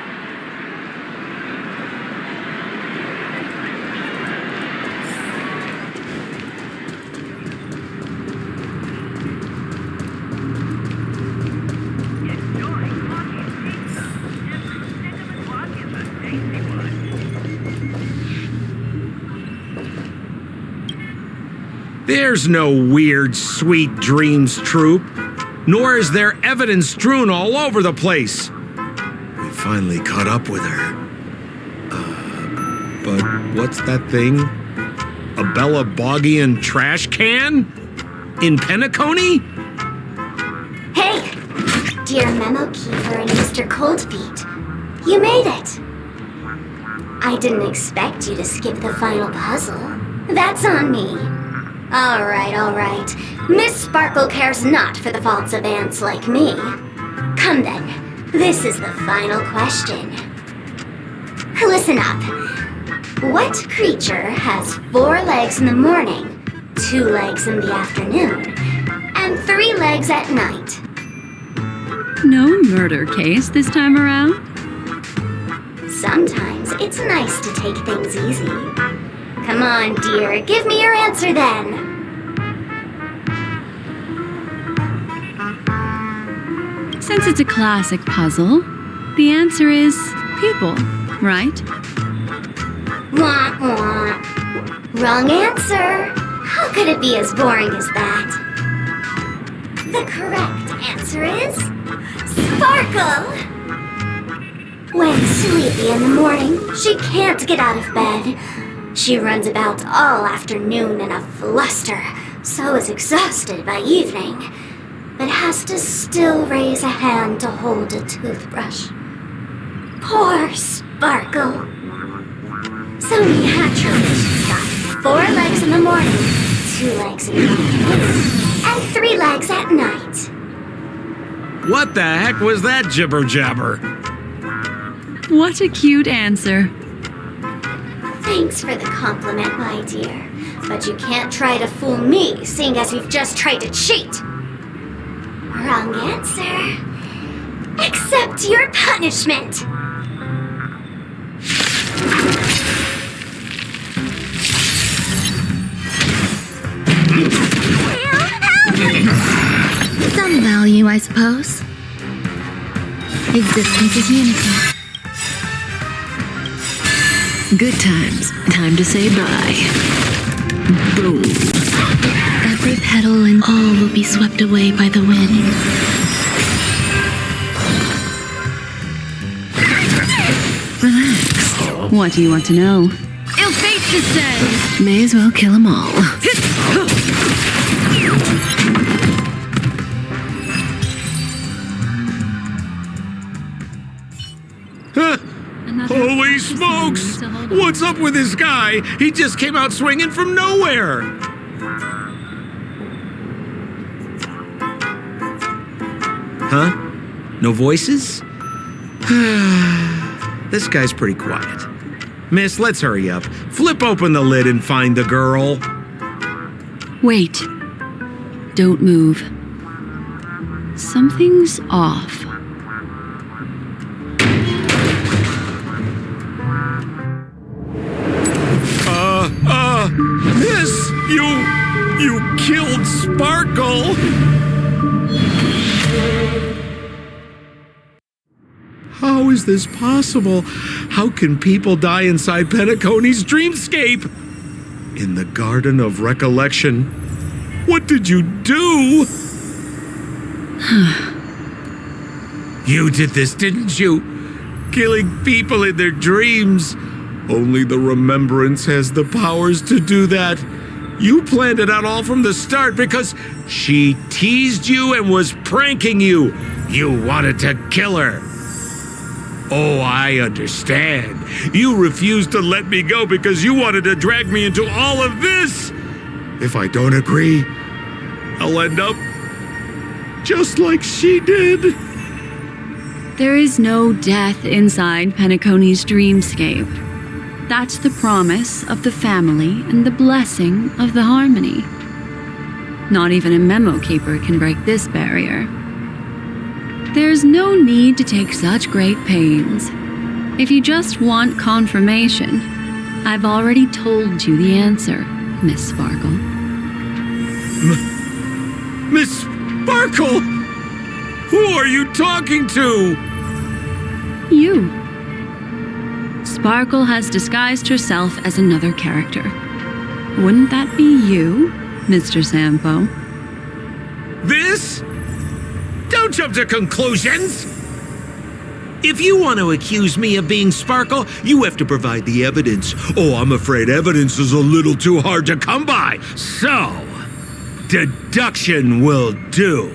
There's no weird, sweet dreams troupe, nor is there evidence strewn all over the place. We finally caught up with her. But what's that thing? A Bella Boggian trash can? In Penacony? Hey! Dear Memo Keeper and Mr. Coldfeet, you made it! I didn't expect you to skip the final puzzle. That's on me. All right. Miss Sparkle cares not for the faults of ants like me. Come then, this is the final question. Listen up. What creature has 4 legs in the morning, 2 legs in the afternoon, and 3 legs at night? No murder case this time around? Sometimes it's nice to take things easy. Come on, dear, give me your answer then. Since it's a classic puzzle, the answer is people, right? Wah, wah. Wrong answer. How could it be as boring as that? The correct answer is Sparkle. When sleepy in the morning, she can't get out of bed. She runs about all afternoon in a fluster, so is exhausted by evening, but has to still raise a hand to hold a toothbrush. Poor Sparkle. So naturally, she's got 4 legs in the morning, 2 legs in the evening, and 3 legs at night. What the heck was that jibber jabber? What a cute answer. Thanks for the compliment, my dear. But you can't try to fool me, seeing as you've just tried to cheat. Wrong answer. Accept your punishment. Some value, I suppose. Existence is unity. Good times. Time to say bye. Boom. Every petal and all will be swept away by the wind. Relax. What do you want to know? Ill fate descends! May as well kill 'em all. Holy smokes! What's up with this guy? He just came out swinging from nowhere! Huh? No voices? This guy's pretty quiet. Miss, let's hurry up. Flip open the lid and find the girl. Wait. Don't move. Something's off. Miss, you killed Sparkle! How is this possible? How can people die inside Penacony's dreamscape? In the Garden of Recollection. What did you do? You did this, didn't you? Killing people in their dreams. Only the Remembrance has the powers to do that. You planned it out all from the start because she teased you and was pranking you. You wanted to kill her. Oh, I understand. You refused to let me go because you wanted to drag me into all of this. If I don't agree, I'll end up just like she did. There is no death inside Penacony's dreamscape. That's the promise of the family and the blessing of the harmony. Not even a memo keeper can break this barrier. There's no need to take such great pains. If you just want confirmation, I've already told you the answer, Miss Sparkle. Miss Sparkle? Who are you talking to? You. Sparkle has disguised herself as another character. Wouldn't that be you, Mr. Sampo? This? Don't jump to conclusions! If you want to accuse me of being Sparkle, you have to provide the evidence. Oh, I'm afraid evidence is a little too hard to come by. So, deduction will do.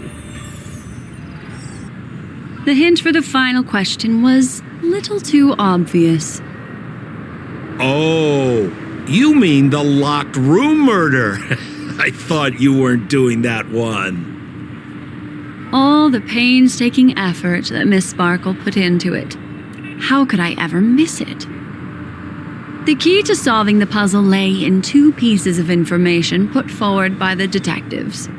The hint for the final question was a little too obvious. Oh, you mean the locked room murder. I thought you weren't doing that one. All the painstaking effort that Miss Sparkle put into it. How could I ever miss it? The key to solving the puzzle lay in 2 pieces of information put forward by the detectives.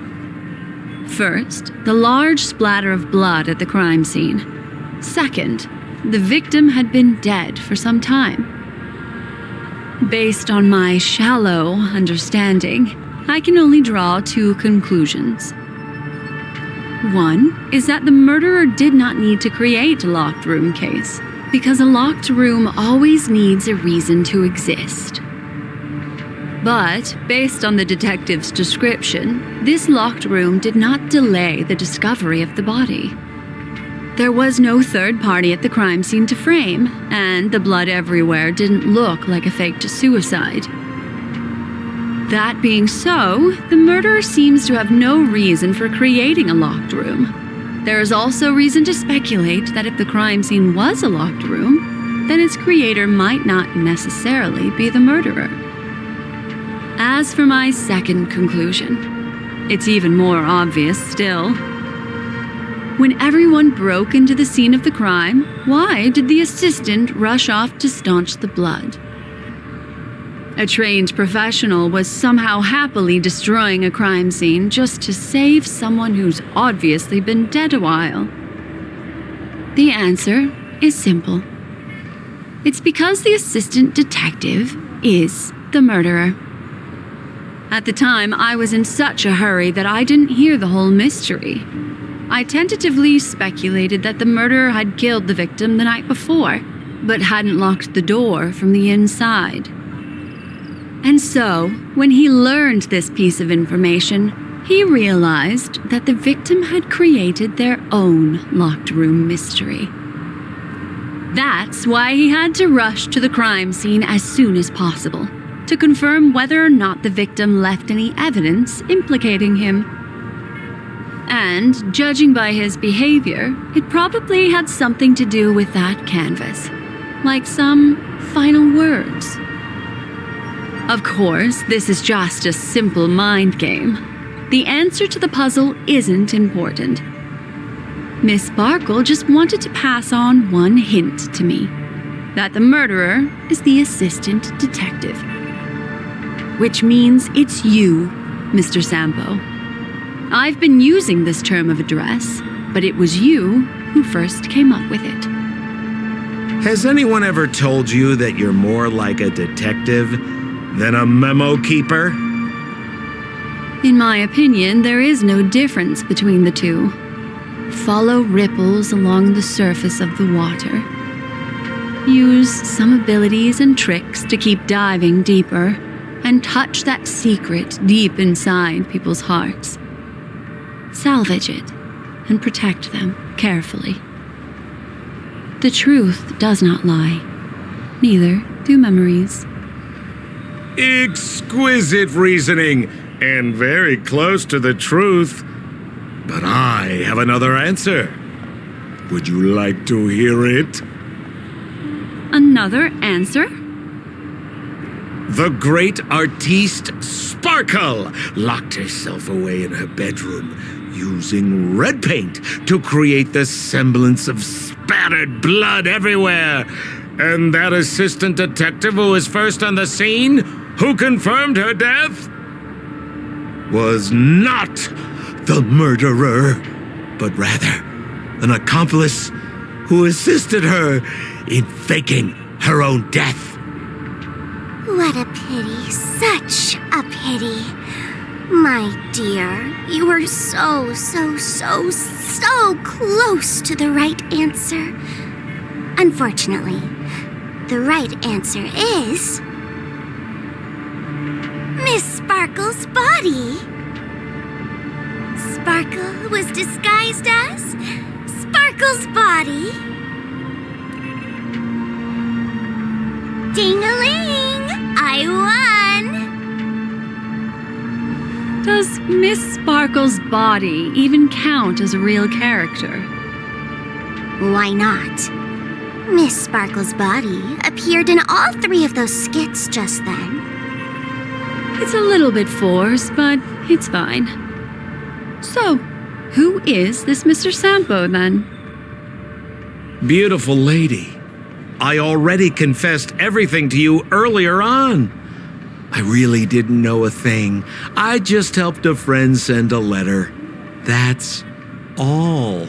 First, the large splatter of blood at the crime scene. Second, the victim had been dead for some time. Based on my shallow understanding, I can only draw 2 conclusions. One is that the murderer did not need to create a locked room case, because a locked room always needs a reason to exist. But, based on the detective's description, this locked room did not delay the discovery of the body. There was no third party at the crime scene to frame, and the blood everywhere didn't look like a faked suicide. That being so, the murderer seems to have no reason for creating a locked room. There is also reason to speculate that if the crime scene was a locked room, then its creator might not necessarily be the murderer. As for my second conclusion, it's even more obvious still. When everyone broke into the scene of the crime, why did the assistant rush off to staunch the blood? A trained professional was somehow happily destroying a crime scene just to save someone who's obviously been dead a while. The answer is simple. It's because the assistant detective is the murderer. At the time, I was in such a hurry that I didn't hear the whole mystery. I tentatively speculated that the murderer had killed the victim the night before, but hadn't locked the door from the inside. And so, when he learned this piece of information, he realized that the victim had created their own locked room mystery. That's why he had to rush to the crime scene as soon as possible, to confirm whether or not the victim left any evidence implicating him. And, judging by his behavior, it probably had something to do with that canvas, like some final words. Of course, this is just a simple mind game. The answer to the puzzle isn't important. Miss Sparkle just wanted to pass on one hint to me, that the murderer is the assistant detective. Which means it's you, Mr. Sampo. I've been using this term of address, but it was you who first came up with it. Has anyone ever told you that you're more like a detective than a memo keeper? In my opinion, there is no difference between the two. Follow ripples along the surface of the water. Use some abilities and tricks to keep diving deeper, and touch that secret deep inside people's hearts. Salvage it and protect them carefully. The truth does not lie. Neither do memories. Exquisite reasoning, and very close to the truth. But I have another answer. Would you like to hear it? Another answer? The great artiste Sparkle locked herself away in her bedroom using red paint to create the semblance of spattered blood everywhere. And that assistant detective who was first on the scene, who confirmed her death, was not the murderer, but rather an accomplice who assisted her in faking her own death. What a pity, such a pity. My dear, you were so close to the right answer. Unfortunately, the right answer is Miss Sparkle's body. Sparkle was disguised as Sparkle's body. Ding-a-ling! I won! Does Miss Sparkle's body even count as a real character? Why not? Miss Sparkle's body appeared in all 3 of those skits just then. It's a little bit forced, but it's fine. So, who is this Mr. Sampo, then? Beautiful lady, I already confessed everything to you earlier on. I really didn't know a thing. I just helped a friend send a letter. That's all.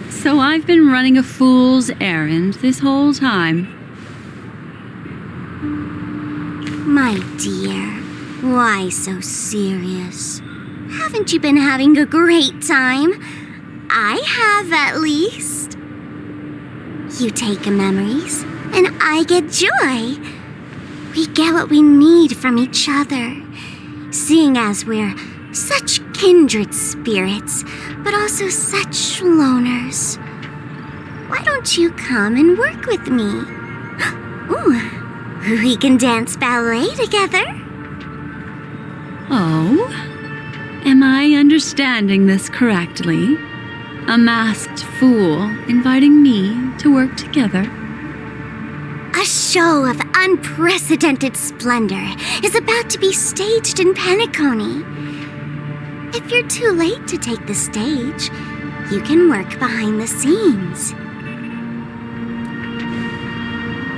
So I've been running a fool's errand this whole time. My dear, why so serious? Haven't you been having a great time? I have, at least. You take memories, and I get joy. We get what we need from each other, seeing as we're such kindred spirits, but also such loners. Why don't you come and work with me? Ooh, we can dance ballet together. Oh? Am I understanding this correctly? A masked fool inviting me to work together? A show of unprecedented splendor is about to be staged in Penacony. If you're too late to take the stage, you can work behind the scenes.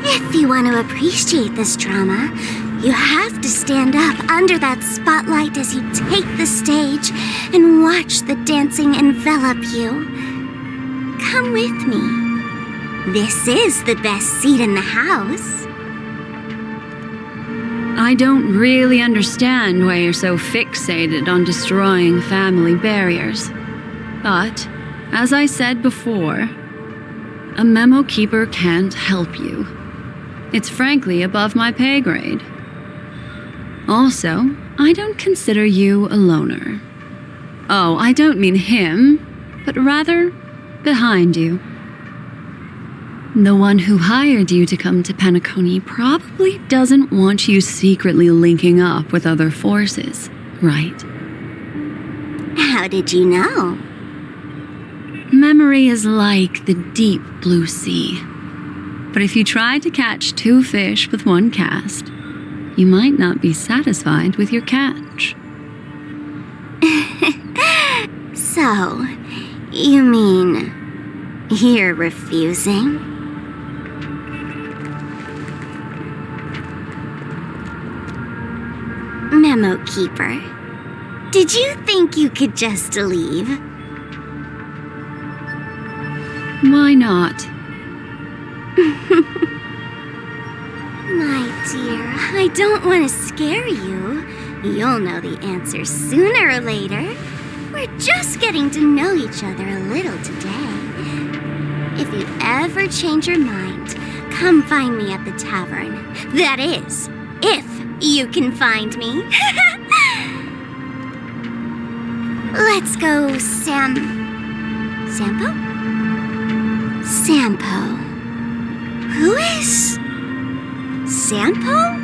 If you want to appreciate this drama, you have to stand up under that spotlight as you take the stage and watch the dancing envelop you. Come with me. This is the best seat in the house. I don't really understand why you're so fixated on destroying family barriers. But, as I said before, a memo keeper can't help you. It's frankly above my pay grade. Also, I don't consider you a loner. Oh, I don't mean him, but rather behind you. The one who hired you to come to Penacony probably doesn't want you secretly linking up with other forces, right? How did you know? Memory is like the deep blue sea. But if you try to catch two fish with one cast, you might not be satisfied with your catch. So, you mean you're refusing? Memo Keeper, did you think you could just leave? Why not? My dear, I don't want to scare you. You'll know the answer sooner or later. We're just getting to know each other a little today. If you ever change your mind, come find me at the tavern. That is, if you can find me. Let's go, Sampo? Sampo. Who is Sampo?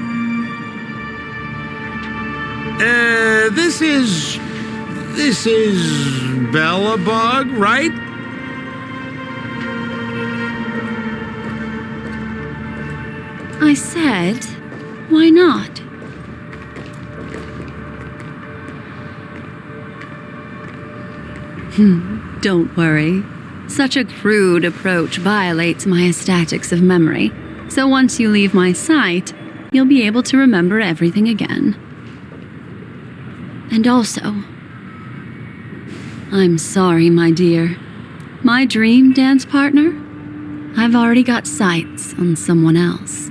This is Bellabug, right? I said, why not? Don't worry. Such a crude approach violates my statics of memory, so once you leave my sight, you'll be able to remember everything again. And also, I'm sorry, my dear. My dream dance partner? I've already got sights on someone else.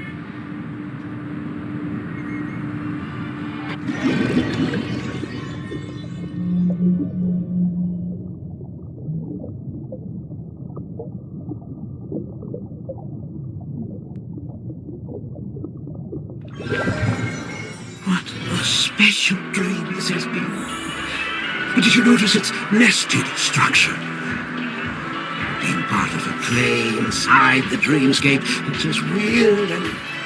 What a special dream this has been. Did you notice its nested structure? Being part of a play inside the dreamscape, it's as weird and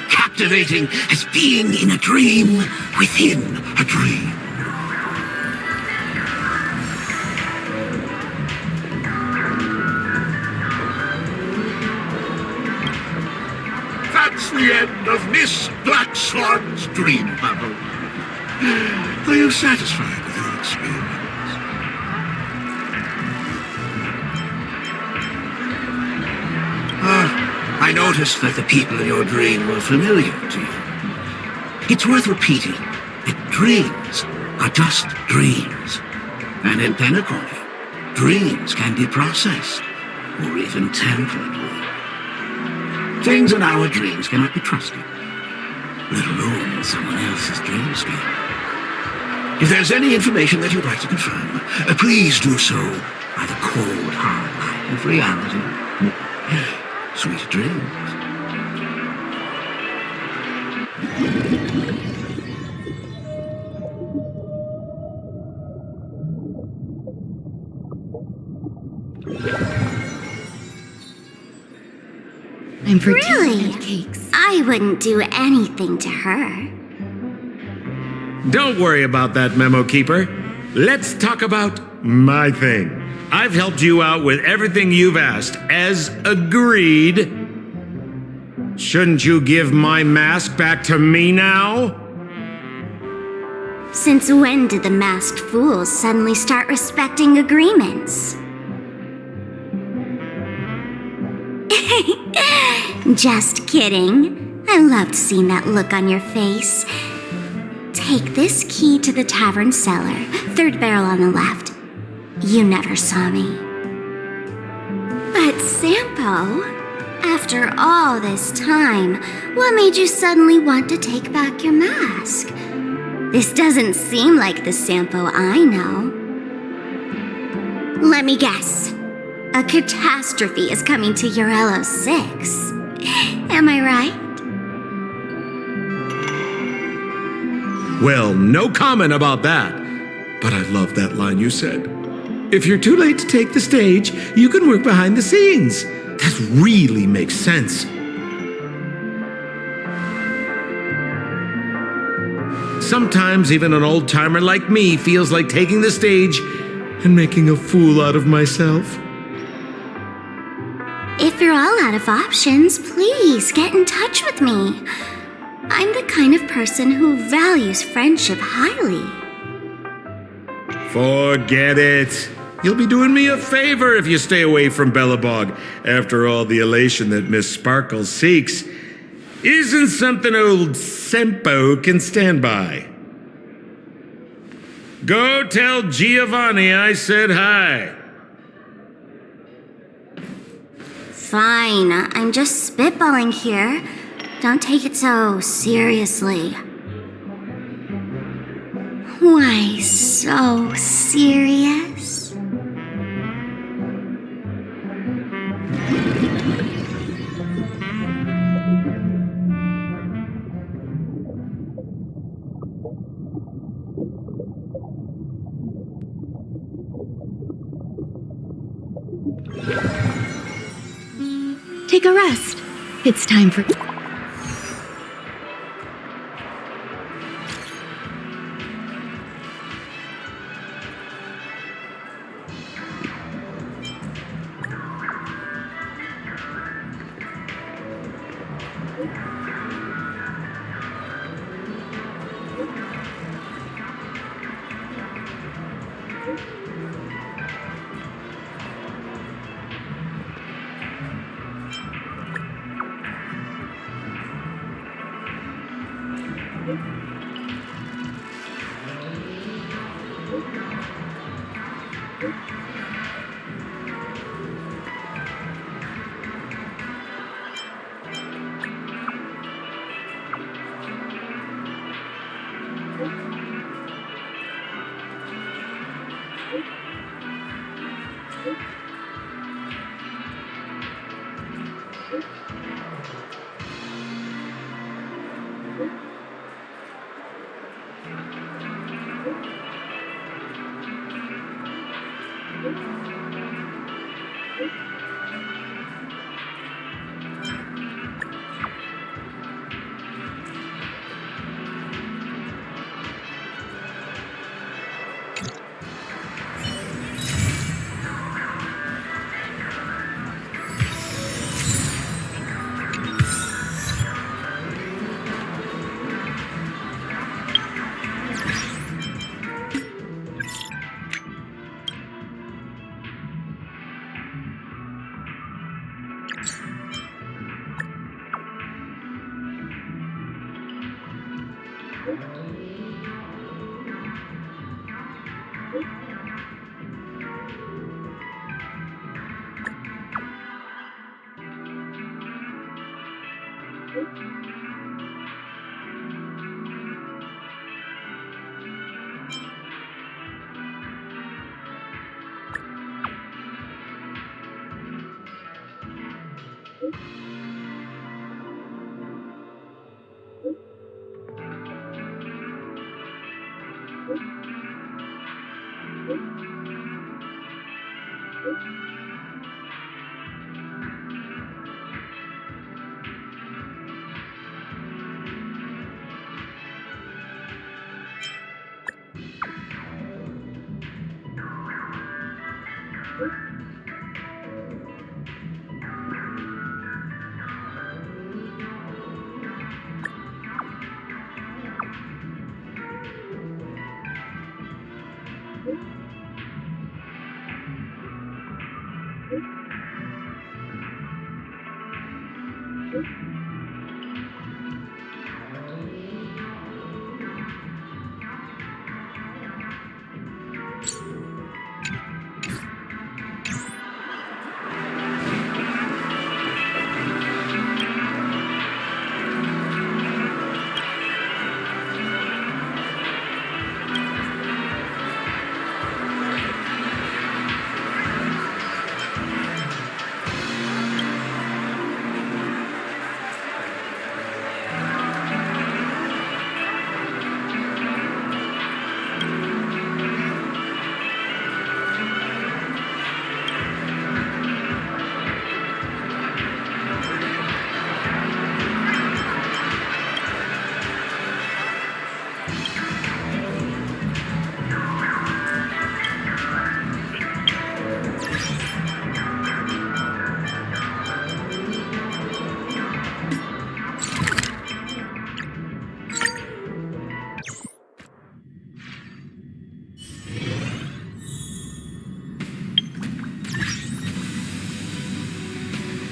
captivating as being in a dream within a dream. That's the end of Miss Black Swan's dream bubble. Are you satisfied with your experience? I noticed that the people in your dream were familiar to you. It's worth repeating that dreams are just dreams. And in Penacony, dreams can be processed, or even tampered with. Things in our dreams cannot be trusted, let alone in someone else's dreamscape. If there's any information that you'd like to confirm, please do so by the cold, hard light of reality. Sweet dreams. I'm for Really? tea and cakes. I wouldn't do anything to her. Don't worry about that, Memo Keeper. Let's talk about my thing. I've helped you out with everything you've asked, as agreed. Shouldn't you give my mask back to me now? Since when did the masked fools suddenly start respecting agreements? Just kidding. I loved seeing that look on your face. Take this key to the tavern cellar, third barrel on the left. You never saw me. But Sampo, after all this time, what made you suddenly want to take back your mask? This doesn't seem like the Sampo I know. Let me guess. A catastrophe is coming to Urello 6. Am I right? Well, no comment about that. But I love that line you said. If you're too late to take the stage, you can work behind the scenes. That really makes sense. Sometimes even an old-timer like me feels like taking the stage and making a fool out of myself. If you're all out of options, please get in touch with me. I'm the kind of person who values friendship highly. Forget it. You'll be doing me a favor if you stay away from Bellabog. After all, the elation that Miss Sparkle seeks isn't something old Sempo can stand by. Go tell Giovanni I said hi. Fine, I'm just spitballing here. Don't take it so seriously. Why so serious? Take a rest. It's time for...